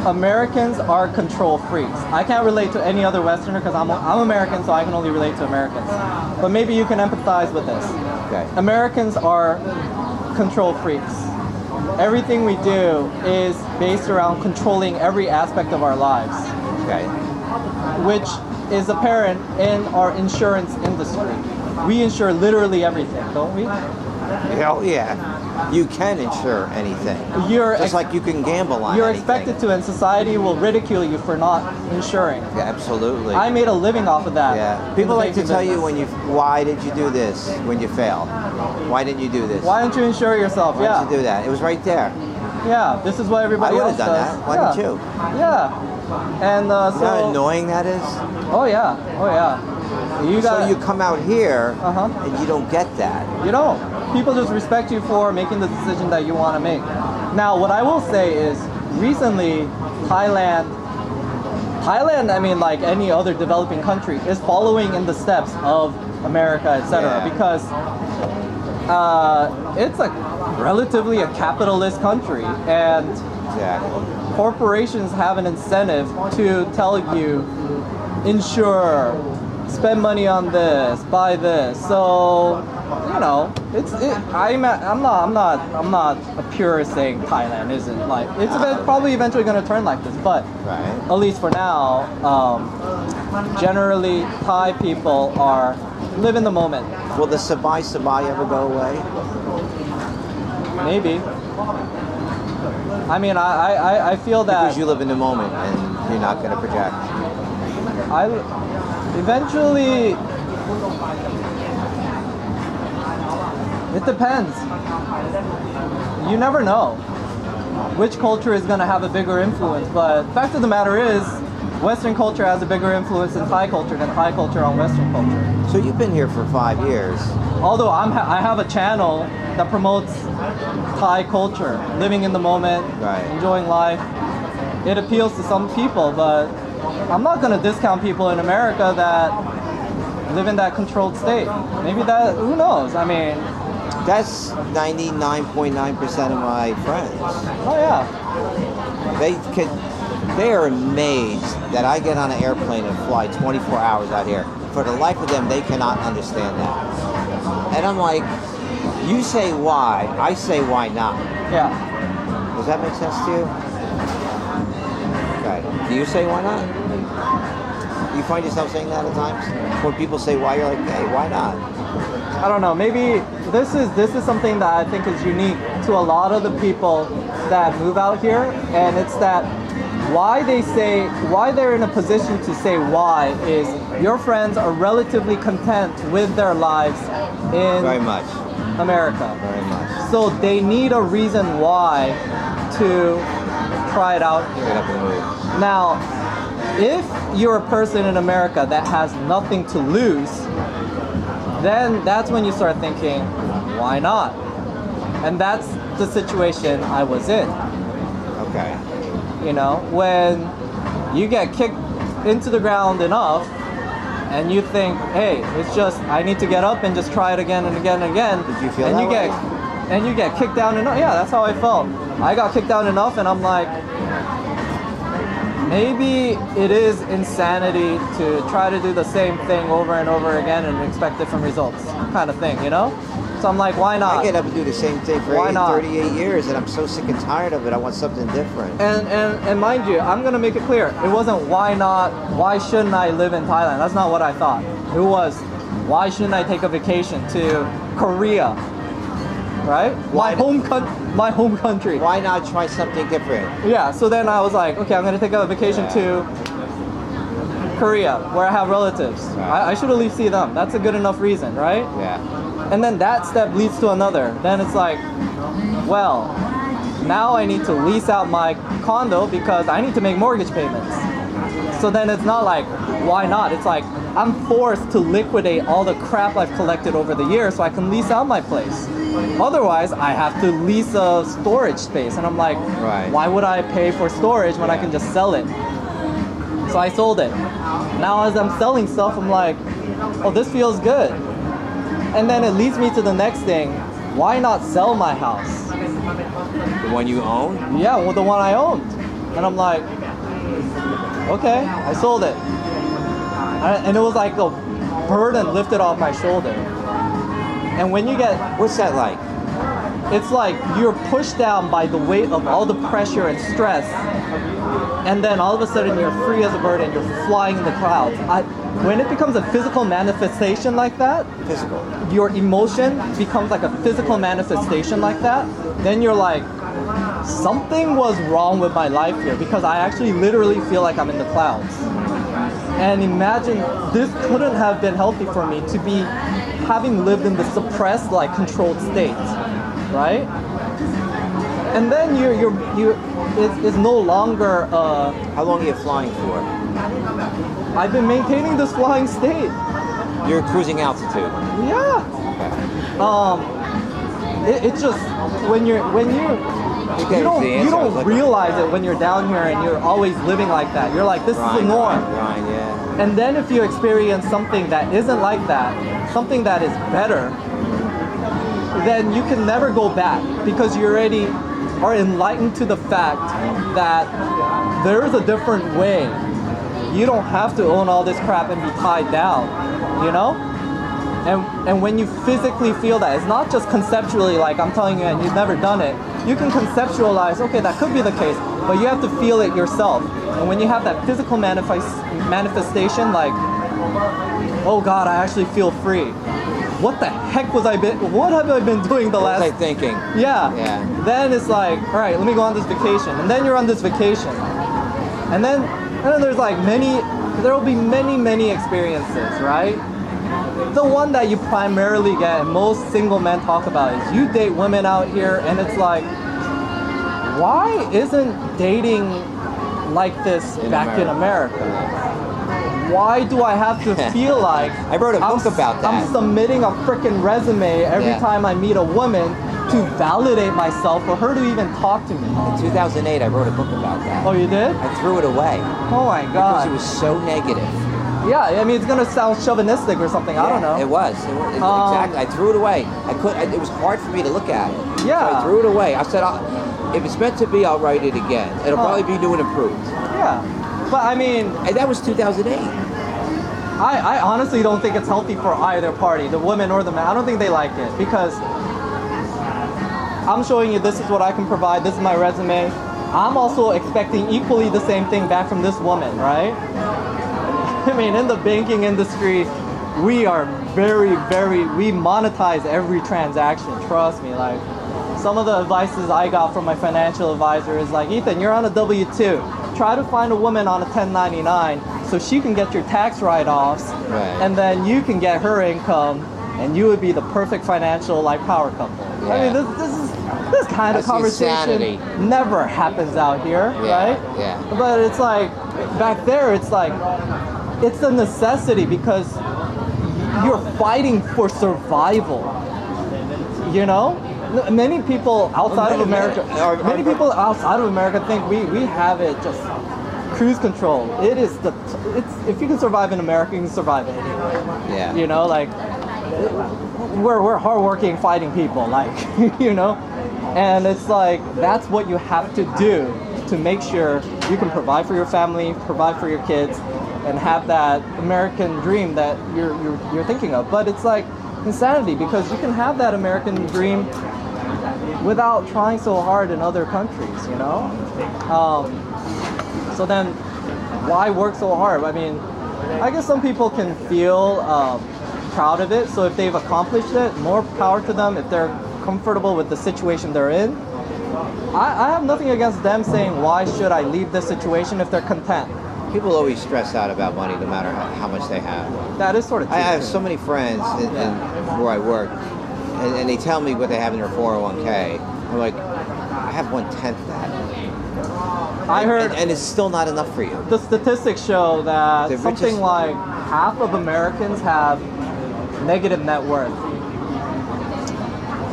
Americans are control freaks. I can't relate to any other Westerner because I'm American, so I can only relate to Americans. But maybe you can empathize with this. Okay. Americans are control freaks. Everything we do is based around controlling every aspect of our lives, Okay. which is apparent in our insurance industry. We insure literally everything, don't we? Hell yeah. You can insure anything. Just like you can gamble on You're anything. expected to, and society will ridicule you for not insuring. Yeah, absolutely. I made a living off of that. Yeah. People like to tell you why did you do this when you fail? Why didn't you do this? Why don't you insure yourself? Why didn't you do that? It was right there. Yeah, this is what everybody I would else have done does. that. Why didn't you? Yeah. And You know so. how annoying that is? Oh yeah. Oh yeah. So you come out here Uh-huh. and you don't get that. You don't. People just respect you for making the decision that you want to make. Now, what I will say is, recently, Thailand, I mean, like any other developing country, is following in the steps of America, etc. Yeah. Because it's a relatively a capitalist country, and Exactly. corporations have an incentive to tell you, insure, spend money on this, buy this. So, you know, I'm not a purist saying Thailand isn't like it's probably eventually going to turn like this, but Right. at least for now, generally Thai people live in the moment. Will the sabai ever go away? Maybe. I mean, I feel that Because you live in the moment and you're not going to project. Eventually, it depends. You never know which culture is going to have a bigger influence. But the fact of the matter is, Western culture has a bigger influence in Thai culture than Thai culture on Western culture. So you've been here for 5 years. Although I have a channel that promotes Thai culture, living in the moment, Right. enjoying life. It appeals to some people, but I'm not going to discount people in America that live in that controlled state. Maybe that, who knows? I mean, That's 99.9% of my friends. oh yeah. They are amazed that I get on an airplane and fly 24 hours out here. For the life of them, they cannot understand that. And I'm like, you say why, I say why not. Yeah. Does that make sense to you? Okay. Do you say why not? You find yourself saying that at times? When people say why, you're like, hey, why not? I don't know. Maybe this is something that I think is unique to a lot of the people that move out here, and it's that why they're in a position to say why is your friends are relatively content with their lives in Very much. America. Very much. So they need a reason why to try it out here. Get up and move. Now, if you're a person in America that has nothing to lose, then that's when you start thinking, why not? And that's the situation I was in. Okay. You know, when you get kicked into the ground enough and you think, hey, it's just, I need to get up and just try it again and again and again. Did you feel and that you way? And you get kicked down enough. Yeah, that's how I felt. I got kicked down enough and I'm like, maybe it is insanity to try to do the same thing over and over again and expect different results, kind of thing, you know? So I'm like, why not? I get up and do the same thing for Why not? 38 years, and I'm so sick and tired of it. I want something different. And mind you, I'm gonna make it clear. It wasn't why not, why shouldn't I live in Thailand? That's not what I thought. It was, why shouldn't I take a vacation to Korea? Right? Why My home country. Why not try something different? Yeah, so then I was like, okay, I'm gonna take a vacation to Korea, where I have relatives. Right. I should at least see them. That's a good enough reason, right? Yeah. And then that step leads to another. Then it's like, well, now I need to lease out my condo because I need to make mortgage payments. So then it's not like, why not? It's like, I'm forced to liquidate all the crap I've collected over the years so I can lease out my place. Otherwise, I have to lease a storage space. And I'm like, Right. why would I pay for storage when I can just sell it? So I sold it. Now as I'm selling stuff, I'm like, oh, this feels good. And then it leads me to the next thing. Why not sell my house? The one you own? Yeah, well, the one I owned. And I'm like, okay, I sold it. And it was like a burden lifted off my shoulder. And when you get, What's that like? it's like you're pushed down by the weight of all the pressure and stress. And then all of a sudden you're free as a bird and you're flying in the clouds. When it becomes a physical manifestation like that, Physical. your emotion becomes like a physical manifestation like that, then you're like, something was wrong with my life here because I actually literally feel like I'm in the clouds. And imagine this couldn't have been healthy for me to be having lived in the suppressed, like controlled state, right? And then it's no longer. How long are you flying for? I've been maintaining this flying state. You're cruising altitude. Yeah. It's just when you don't realize it when you're down here and you're always living like that. You're like, this is the norm. Right, yeah. And then if you experience something that isn't like that, something that is better, then you can never go back because you already are enlightened to the fact that there is a different way. You don't have to own all this crap and be tied down, you know? And when you physically feel that, it's not just conceptually like I'm telling you and you've never done it. You can conceptualize, okay, that could be the case, but you have to feel it yourself. And when you have that physical manifestation, like, oh God, I actually feel free. What the heck what have I been doing the last... What was I thinking? Yeah. Then it's like, all right, let me go on this vacation. And then you're on this vacation. And then there's like there will be many experiences, right? The one that you primarily get and most single men talk about is you date women out here and it's like, why isn't dating like this back in America? Why do I have to feel like I wrote a book about that. I'm submitting a freaking resume every time I meet a woman to validate myself for her to even talk to me? In 2008, I wrote a book about that. Oh, you did? I threw it away. Oh my God. Because it was so negative. Yeah, I mean, it's gonna sound chauvinistic or something. I don't know. It was. Exactly. I threw it away. It was hard for me to look at it. Yeah. So I threw it away. I said, if it's meant to be, I'll write it again. It'll probably be new and improved. Yeah. But I mean... And that was 2008. I honestly don't think it's healthy for either party, the women or the men. I don't think they like it because I'm showing you this is what I can provide. This is my resume. I'm also expecting equally the same thing back from this woman, right? I mean, in the banking industry, we are we monetize every transaction. Trust me. Like, some of the advices I got from my financial advisor is like, Ethan, you're on a W-2. Try to find a woman on a 1099 so she can get your tax write-offs, and then you can get her income, and you would be the perfect financial like power couple. Yeah. I mean, this kind of conversation never happens out here, right? Yeah. But it's like back there, it's like it's a necessity because you're fighting for survival. You know, many people outside of America, think we have it just cruise control. It's if you can survive in America, you can survive anywhere. Yeah. You know, like we're hardworking, fighting people, like you know, and it's like that's what you have to do to make sure you can provide for your family, provide for your kids, and have that American dream that you're thinking of. But it's like insanity because you can have that American dream without trying so hard in other countries, you know? So then why work so hard? I mean, I guess some people can feel proud of it. So if they've accomplished it, more power to them. If they're comfortable with the situation they're in, I have nothing against them saying, why should I leave this situation if they're content? people always stress out about money no matter how much they have. That is sort of true. I have so many friends in where I work, and they tell me what they have in their 401k. I'm like, I have 1/10 that. I heard, and it's still not enough for you. the statistics show that The something richest- like half of Americans have negative net worth.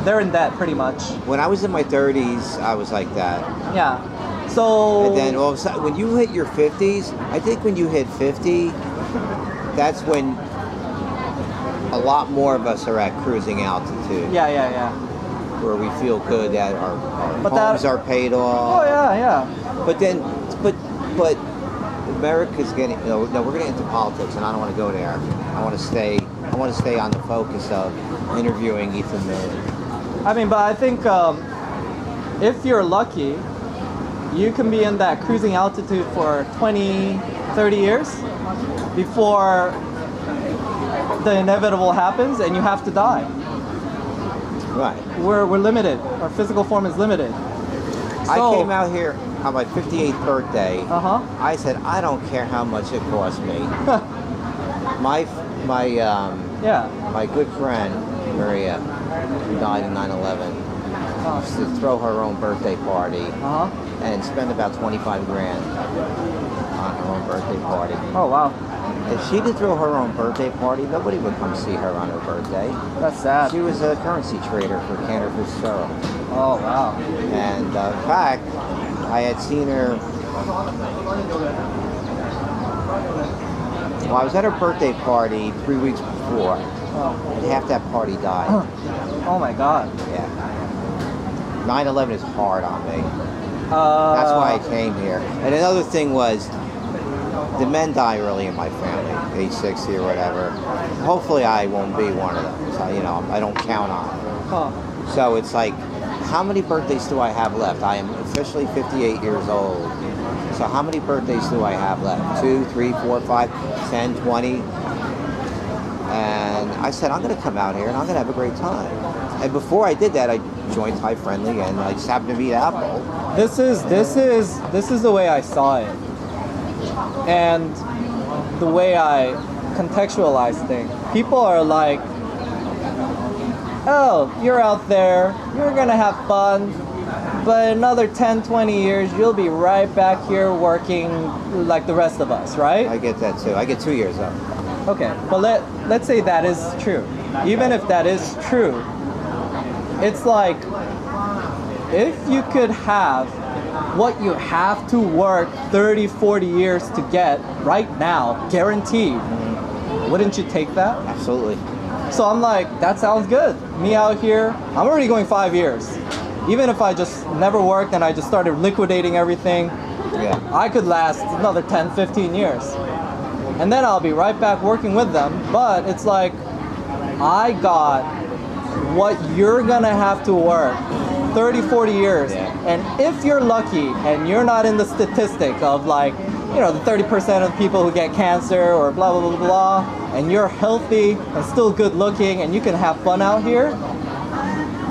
They're in debt pretty much. When I was in my 30s, I was like that. Yeah. So. And then all of a sudden, when you hit your 50s, I think when you hit 50, that's when a lot more of us are at cruising altitude. Yeah. Where we feel good that our But homes are paid off. Oh yeah. But then, but America's getting. No, we're getting into politics, and I don't want to go there. I want to stay on the focus of interviewing Ethan Miller. I mean, but I think if you're lucky, you can be in that cruising altitude for 20, 30 years before the inevitable happens and you have to die. Right. We're limited. Our physical form is limited. I came out here on my 58th birthday. Uh-huh. I said, I don't care how much it cost me. Yeah. My good friend Maria, who died in 9/11, used to throw her own birthday party Uh-huh. and spend about 25 grand on her own birthday party. Oh, wow. If she could throw her own birthday party, nobody would come see her on her birthday. That's sad. She was a currency trader for Cantor Fitzgerald. Oh, wow. And in fact, I had seen her. Well, I was at her birthday party 3 weeks before, Oh, and half that party died. oh my God. Yeah. 9/11 is hard on me. That's why I came here. And another thing was, the men die early in my family, age 60 or whatever. Hopefully, I won't be one of them. So, I don't count on it. Huh. So it's like, how many birthdays do I have left? I am officially 58 years old. So how many birthdays do I have left? 2, 3, 4, 5, 10, 20? And I said, I'm going to come out here and I'm going to have a great time. And before I did that, I joined Thai Friendly and I just happened to meet Apple. This is the way I saw it. And the way I contextualize things. People are like, oh, you're out there, you're gonna have fun, but another 10, 20 years, you'll be right back here working like the rest of us, right? I get that too. I get 2 years up. Okay, but let's say that is true. Even if that is true, it's like, if you could have what you have to work 30, 40 years to get right now, guaranteed, wouldn't you take that? Absolutely. So I'm like, that sounds good. Me out here, I'm already going 5 years. Even if I just never worked and I just started liquidating everything, Yeah. I could last another 10, 15 years. And then I'll be right back working with them. But it's like, I got what you're gonna have to work 30, 40 years. Yeah. And if you're lucky and you're not in the statistic of like, the 30% of people who get cancer or blah, blah, blah, blah, and you're healthy and still good looking and you can have fun out here,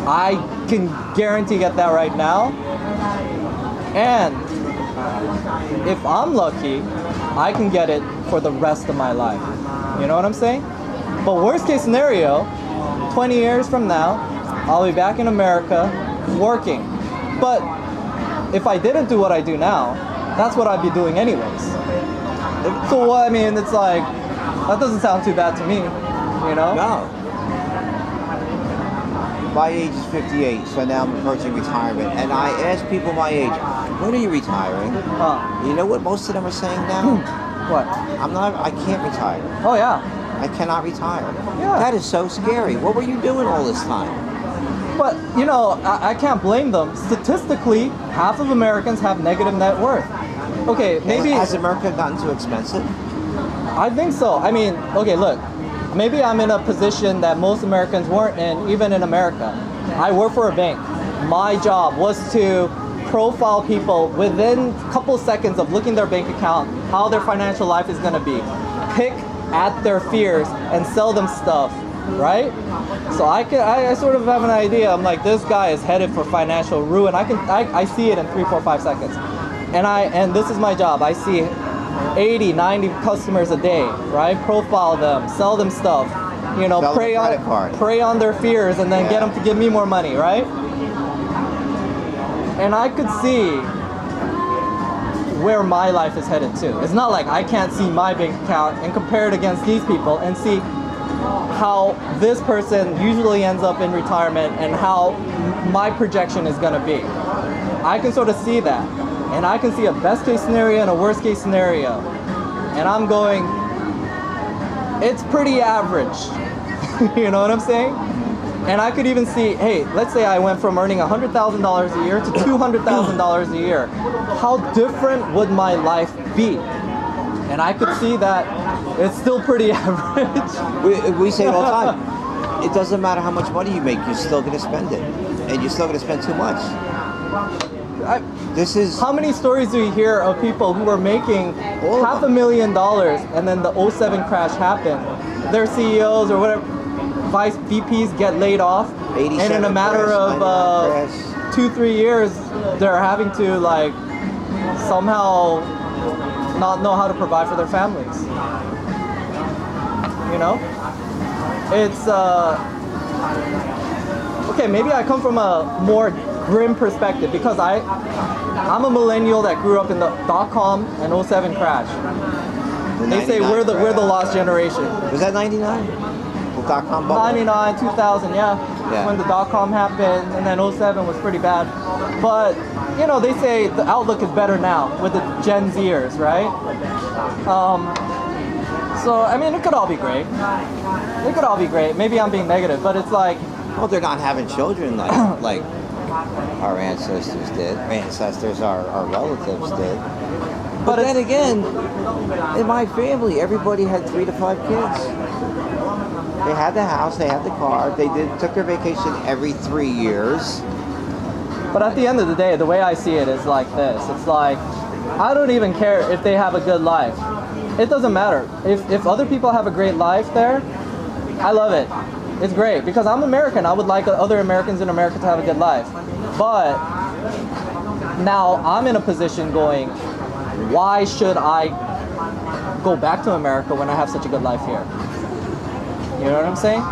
I can guarantee get that right now. And if I'm lucky, I can get it for the rest of my life. You know what I'm saying? But worst case scenario, 20 years from now, I'll be back in America working. But if I didn't do what I do now, that's what I'd be doing anyways. So I mean, it's like, that doesn't sound too bad to me, No. My age is 58, so now I'm approaching retirement. And I ask people my age, when are you retiring? You know what most of them are saying now? What? I can't retire. Oh yeah. I cannot retire. Yeah. That is so scary. What were you doing all this time? But, I can't blame them. Statistically, half of Americans have negative net worth. Okay, maybe... Has America gotten too expensive? I think so. I mean, okay, look. Maybe I'm in a position that most Americans weren't in, even in America. I work for a bank. My job was to profile people within a couple seconds of looking at their bank account, how their financial life is going to be. Pick at their fears and sell them stuff, right? So I sort of have an idea. I'm like, this guy is headed for financial ruin. I see it in 3, 4, 5 seconds. And this is my job. I see 80, 90 customers a day, right? Profile them, sell them stuff, you know, Sell them a credit card. prey on their fears, and then get them to give me more money, right? And I could see where my life is headed to. It's not like I can't see my bank account and compare it against these people and see how this person usually ends up in retirement and how my projection is going to be. I can sort of see that. And I can see a best case scenario and a worst case scenario. And I'm going, it's pretty average. You know what I'm saying? And I could even see, hey, let's say I went from earning $100,000 a year to $200,000 a year. How different would my life be? And I could see that it's still pretty average. We say it all the time. It doesn't matter how much money you make, you're still going to spend it. And you're still going to spend too much. How many stories do you hear of people who were making $500,000 and then the '07 crash happened? Their CEOs or whatever, vice VPs get laid off, and in a matter of 2-3 years, they're having to like somehow not know how to provide for their families. You know, it's okay. Maybe I come from a more grim perspective because I'm a millennial that grew up in the .com and '07 crash. They say we're the lost generation. Was that 99? The .com bubble? 99, 2000, yeah. When the .com happened, and then '07 was pretty bad. But you know, they say the outlook is better now with the Gen Zers, right? So I mean, it could all be great. It could all be great. Maybe I'm being negative, but it's like, well, they're not having children like our ancestors did. Our relatives did. But then again, in my family, everybody had 3 to 5 kids. They had the house, they had the car, they took their vacation every 3 years. But at the end of the day, the way I see it is like this. It's like, I don't even care if they have a good life. It doesn't matter. If other people have a great life there, I love it. It's great because I'm American. I would like other Americans in America to have a good life. But now I'm in a position going, why should I go back to America when I have such a good life here? You know what I'm saying?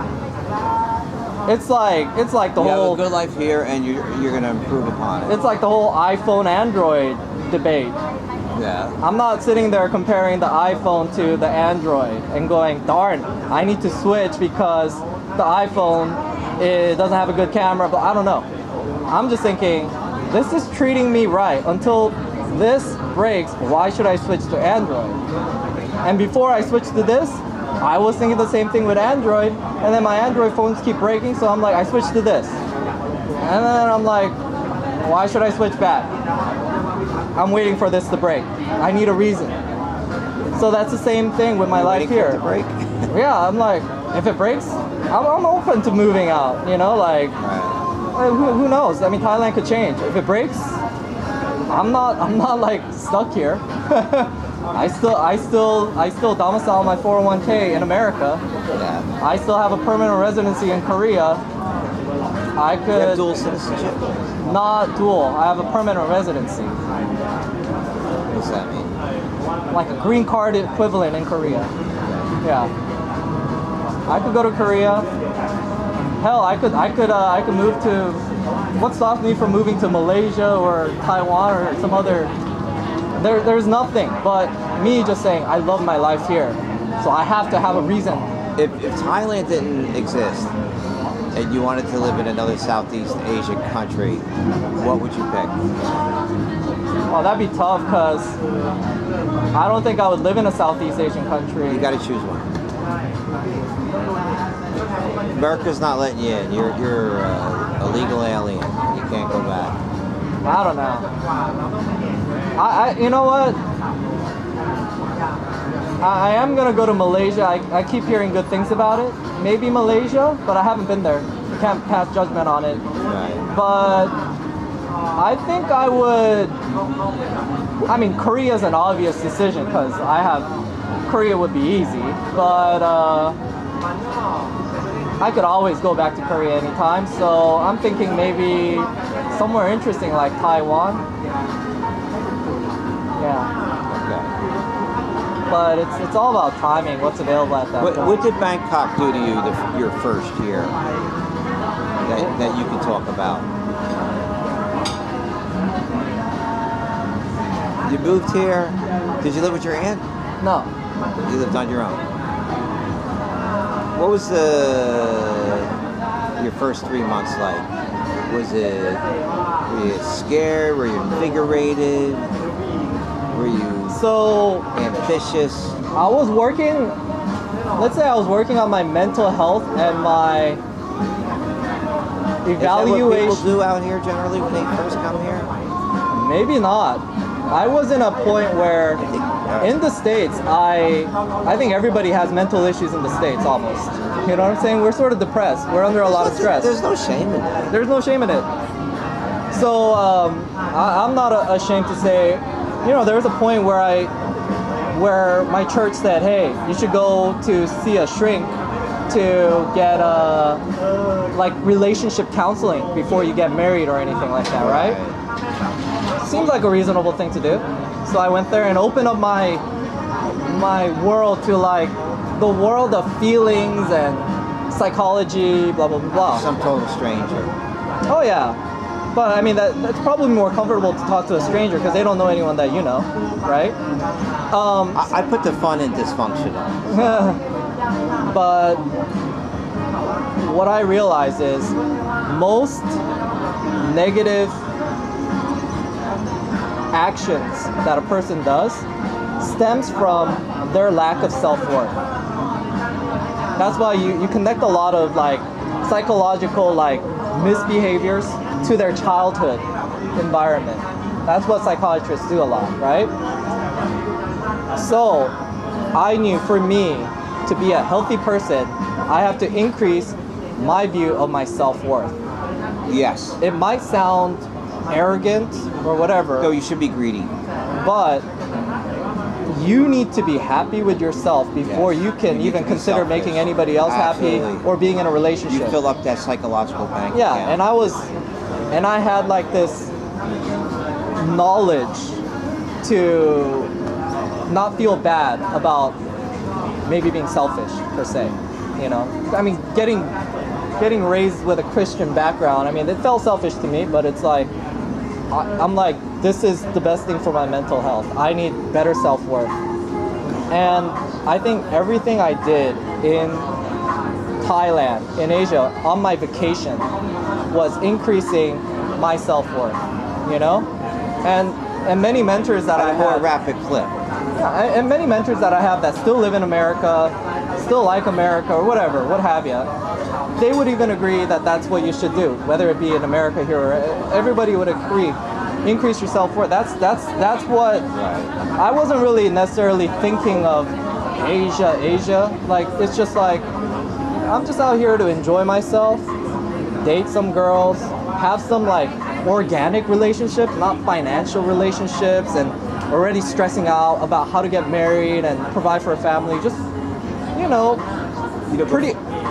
It's like the you whole have a good life here, and you're gonna improve upon it. It's like the whole iPhone Android debate. Yeah. I'm not sitting there comparing the iPhone to the Android and going, darn, I need to switch because the iPhone it doesn't have a good camera. But I don't know. I'm just thinking, this is treating me right. Until this breaks, why should I switch to Android? And before I switched to this, I was thinking the same thing with Android, and then my Android phones keep breaking, so I'm like, I switched to this. And then I'm like, why should I switch back? I'm waiting for this to break. I need a reason. So that's the same thing with my life here. Break? Yeah, I'm like, if it breaks, I'm open to moving out, you know, like, who knows? I mean, Thailand could change. If it breaks, I'm not like stuck here. I still domicile my 401k in America. Yeah. I still have a permanent residency in Korea. I could. You have dual citizenship? Not dual. I have a permanent residency. What does that mean? Like a green card equivalent in Korea. Yeah. I could go to Korea. Hell, I could move to. What stops me from moving to Malaysia or Taiwan or some other? There's nothing but me just saying I love my life here, so I have to have a reason. If Thailand didn't exist and you wanted to live in another Southeast Asian country, what would you pick? Well, that'd be tough because I don't think I would live in a Southeast Asian country. You got to choose one. America's not letting you in. You're a legal alien. You can't go back. I don't know. You know what? I am gonna go to Malaysia. I keep hearing good things about it. Maybe Malaysia, but I haven't been there. I can't pass judgment on it. Right. But I think I would. I mean, Korea is an obvious decision because Korea would be easy. But I could always go back to Korea anytime. So I'm thinking maybe somewhere interesting like Taiwan. Yeah. Okay. but it's all about timing. What's available at that point. What did Bangkok do to you your first year that you can talk about? You moved here. Did you live with your aunt? No. You lived on your own. What was your first 3 months like? Were you scared? Were you invigorated? Were you So ambitious? I was working. Let's say I was working on my mental health and my Is that what evaluation. people do out here generally when they first come here? Maybe not. I was in a point where in the States, I think everybody has mental issues in the States almost. You know what I'm saying? We're sort of depressed. We're under a lot of stress. There's no shame in that. There's no shame in it. So I'm not ashamed to say, you know, there was a point where my church said, hey, you should go to see a shrink to get like relationship counseling before you get married or anything like that, right? Seems like a reasonable thing to do. So I went there and opened up my world to like the world of feelings and psychology, blah blah blah blah. Some total stranger. Oh yeah, but I mean that's probably more comfortable to talk to a stranger because they don't know anyone that you know, right? I put the fun in dysfunctional. But what I realize is most negative actions that a person does stems from their lack of self-worth. That's why you connect a lot of like psychological like misbehaviors to their childhood environment. That's what psychiatrists do a lot, right? So I knew for me to be a healthy person, I have to increase my view of my self-worth. Yes. It might sound arrogant or whatever. No, you should be greedy. But you need to be happy with yourself before you can You need even to be consider selfish. making anybody else happy Absolutely. or being in a relationship. You fill up that psychological bank Yeah, account. and I had like this knowledge to not feel bad about maybe being selfish per se, you know. I mean, getting raised with a Christian background, I mean, it felt selfish to me, but it's like I'm like, this is the best thing for my mental health. I need better self-worth. And I think everything I did in Thailand, in Asia, on my vacation was increasing my self-worth, you know? And many mentors that At I a more had, rapid clip. and many mentors that I have that still live in America, still like America or whatever, what have you, they would even agree that that's what you should do, whether it be in America here or everybody would agree. Increase your self-worth. That's what I wasn't really necessarily thinking of Asia. Like it's just like I'm just out here to enjoy myself, date some girls, have some like organic relationships, not financial relationships, and already stressing out about how to get married and provide for a family. Just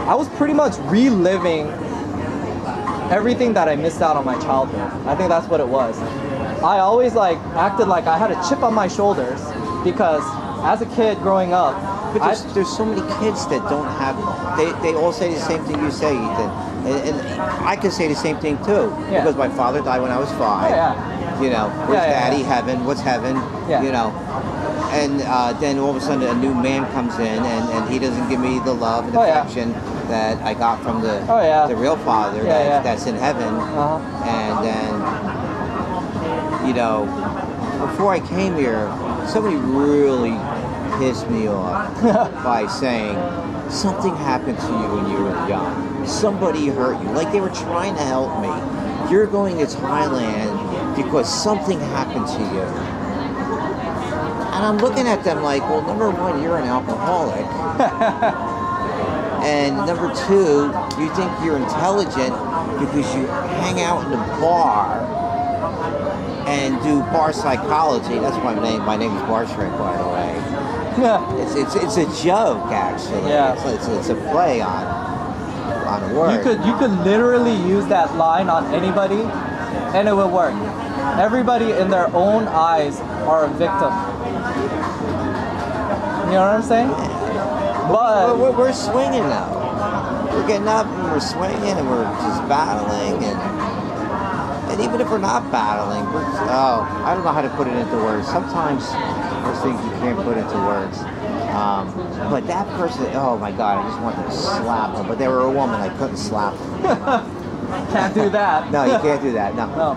I was pretty much reliving everything that I missed out on my childhood. I think that's what it was. I always like acted like I had a chip on my shoulders because as a kid growing up, But there's so many kids that don't have. They all say the same thing you say, Ethan, and I could say the same thing too. Yeah. Because my father died when I was 5. Yeah. You know, where's Yeah. Daddy? Heaven? What's heaven? Yeah. You know, and then all of a sudden a new man comes in and he doesn't give me the love and Oh, yeah. affection that I got from the real father that's in heaven. Uh-huh. And then, you know, before I came here, somebody really pissed me off by saying something happened to you when you were young. Somebody hurt you. Like they were trying to help me. You're going to Thailand because something happened to you. And I'm looking at them like, well, number one, you're an alcoholic. And number two, you think you're intelligent because you hang out in the bar and do bar psychology. That's my name. My name is Bar Shrink, by the way. It's a joke, actually. Yeah. It's a play on a word. You could literally use that line on anybody and it would work. Everybody in their own eyes are a victim. You know what I'm saying? But We're swinging now. We're getting up and we're swinging and we're just battling and even if we're not battling, I don't know how to put it into words. Sometimes there's things you can't put into words. But that person, oh my God, I just wanted to slap them. But they were a woman, I couldn't slap them. Can't do that. No, you can't do that. No. No.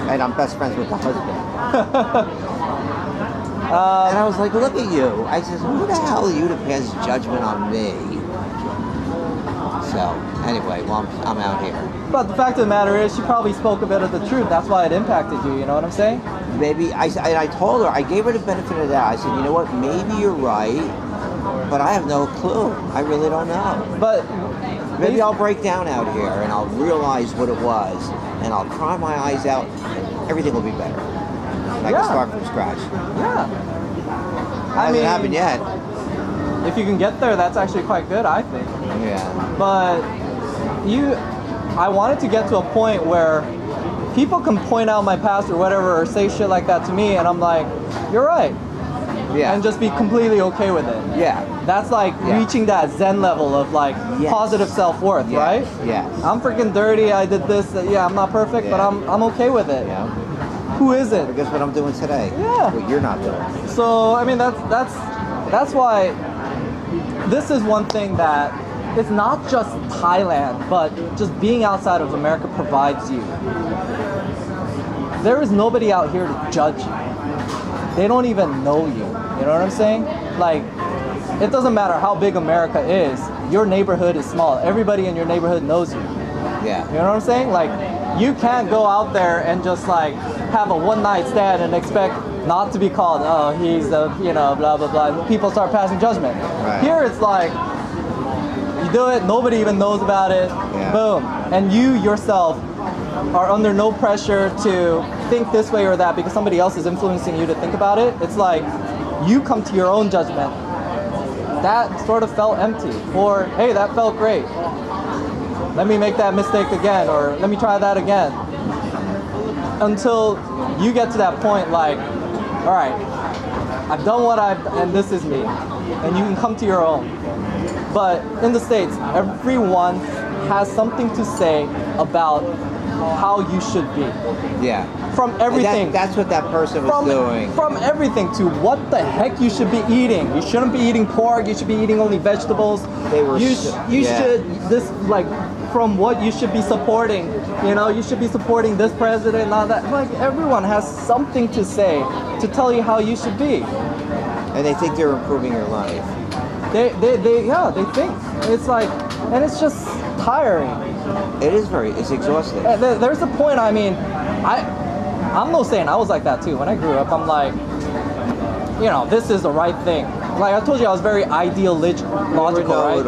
And I'm best friends with the husband. And I was like, look at you. I said, who the hell are you to pass judgment on me? So, anyway, well, I'm out here. But the fact of the matter is, she probably spoke a bit of the truth. That's why it impacted you, you know what I'm saying? Maybe, I told her, I gave her the benefit of the doubt. I said, you know what, maybe you're right, but I have no clue. I really don't know. But maybe I'll break down out here and I'll realize what it was and I'll cry my eyes out. Everything will be better. I can start from scratch. Yeah. Hasn't happened yet. If you can get there, that's actually quite good, I think. Yeah. But I wanted to get to a point where people can point out my past or whatever or say shit like that to me and I'm like, you're right. Yeah. And just be completely okay with it. Yeah. That's like reaching that Zen level of like positive self-worth, right? Yeah. I'm freaking dirty, I did this, I'm not perfect, but I'm okay with it. Yeah. Who isn't? I guess what I'm doing today. Yeah. What you're not doing. So, I mean, that's why this is one thing that it's not just Thailand, but just being outside of America provides you. There is nobody out here to judge you. They don't even know you. You know what I'm saying? Like, it doesn't matter how big America is. Your neighborhood is small. Everybody in your neighborhood knows you. Yeah. You know what I'm saying? Like, you can't go out there and just like have a one-night stand and expect not to be called, oh, he's a, blah, blah, blah. People start passing judgment. Right. Here it's like, you do it, nobody even knows about it, boom. And you yourself are under no pressure to think this way or that because somebody else is influencing you to think about it. It's like, you come to your own judgment. That sort of felt empty. Or, hey, that felt great. Let me make that mistake again, or let me try that again. Until you get to that point like, all right, I've done and this is me. And you can come to your own. But in the States, everyone has something to say about how you should be. Yeah. From everything. That's what that person was doing. From everything to what the heck you should be eating. You shouldn't be eating pork. You should be eating only vegetables. They were. You should from what you should be supporting. You should be supporting this president and all that. Like, everyone has something to say to tell you how you should be. And they think they're improving your life. They think. It's like, and it's just tiring. It is it's exhausting. There's a point, I'm no saying I was like that too. When I grew up, I'm like, this is the right thing. Like I told you, I was very logical, right?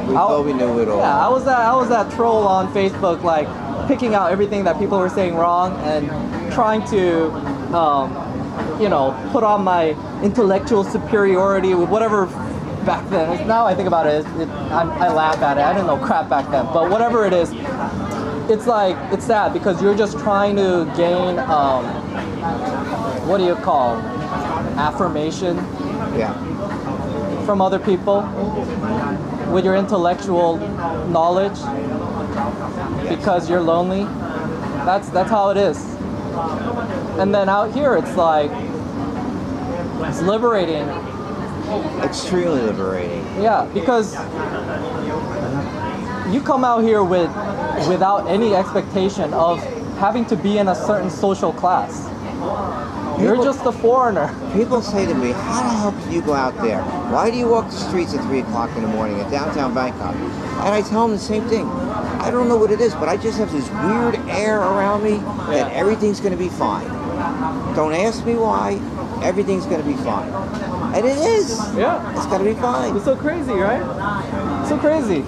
We thought we knew it all. Yeah, I was that troll on Facebook, like picking out everything that people were saying wrong and trying to, put on my intellectual superiority with whatever back then. Now I think about it, I laugh at it. I didn't know crap back then, but whatever it is, it's like, it's sad because you're just trying to gain, what do you call, affirmation from other people with your intellectual knowledge because you're lonely. That's how it is. And then out here, it's like, it's liberating. Extremely liberating. Yeah, because you come out here without any expectation of having to be in a certain social class. You're just a foreigner. People say to me, how the hell can you go out there? Why do you walk the streets at 3 o'clock in the morning in downtown Bangkok? And I tell them the same thing. I don't know what it is, but I just have this weird air around me that everything's going to be fine. Don't ask me why. Everything's going to be fine. And it is. Yeah. It's going to be fine. It's so crazy, right? So crazy.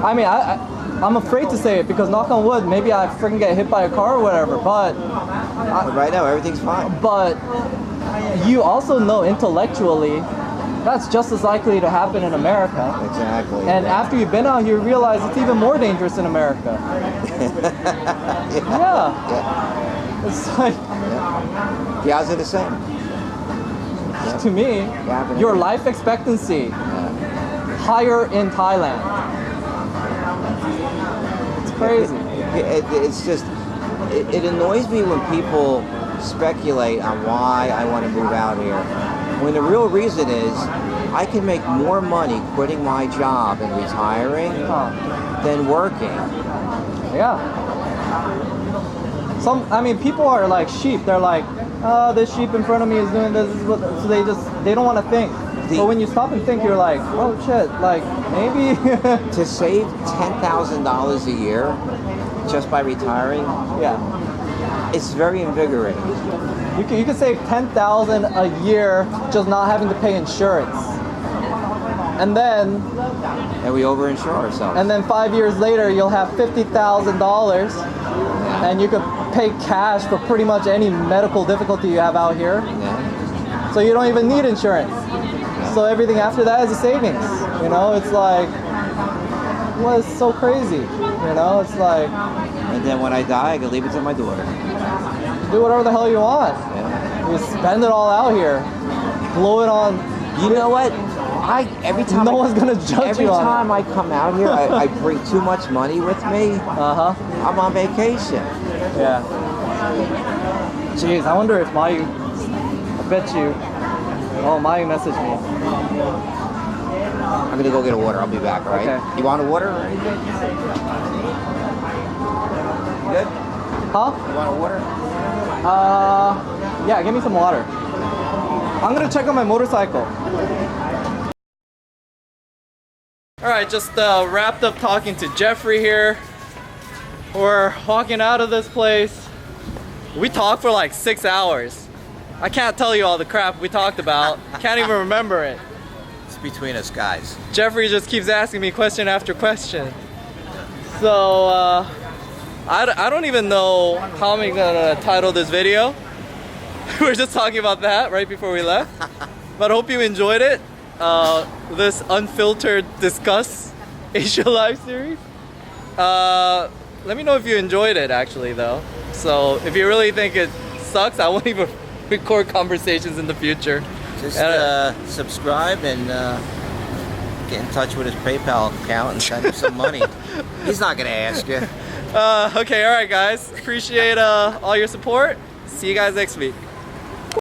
I mean, I'm afraid to say it because, knock on wood, maybe I freaking get hit by a car or whatever, but right now, everything's fine. But you also know intellectually that's just as likely to happen in America. Exactly. And after you've been out here, you realize it's even more dangerous in America. Yeah. It's like... The odds are the same. to me, your life expectancy higher in Thailand. It's crazy. It's just, it annoys me when people speculate on why I want to move out here, when the real reason is I can make more money quitting my job and retiring than working. Yeah. I mean, people are like sheep. They're like, oh, this sheep in front of me is doing this. So they don't want to think. But when you stop and think, you're like, oh shit, like maybe. To save $10,000 a year just by retiring, it's very invigorating. You could save $10,000 a year just not having to pay insurance. And we overinsure ourselves. And then 5 years later, you'll have $50,000, and you could pay cash for pretty much any medical difficulty you have out here. So you don't even need insurance. So everything after that is a savings. You know, it's like, well, it's so crazy. You know, it's like. And then when I die, I can leave it to my daughter. Do whatever the hell you want. You spend it all out here. Blow it on. You know what? Every time no one's gonna judge you on it. Every time I come out here, I bring too much money with me. I'm on vacation. Yeah. Jeez, I wonder if Mayu. I bet you. Oh, Mayu messaged me. I'm gonna go get a water. I'll be back. All right. Okay. You want a water or anything? You good? Huh? You want a water? Yeah. Give me some water. I'm gonna check on my motorcycle. Alright, just wrapped up talking to Jeffrey here. We're walking out of this place. We talked for like 6 hours. I can't tell you all the crap we talked about. Can't even remember it. It's between us guys. Jeffrey just keeps asking me question after question. So, I don't even know how I'm gonna title this video. We were just talking about that right before we left. But I hope you enjoyed it. This unfiltered discuss Asia Live series. Let me know if you enjoyed it actually though. So if you really think it sucks, I won't even record conversations in the future. Just subscribe and get in touch with his PayPal account and send him some money. He's not gonna ask you. Okay, alright guys. Appreciate all your support. See you guys next week.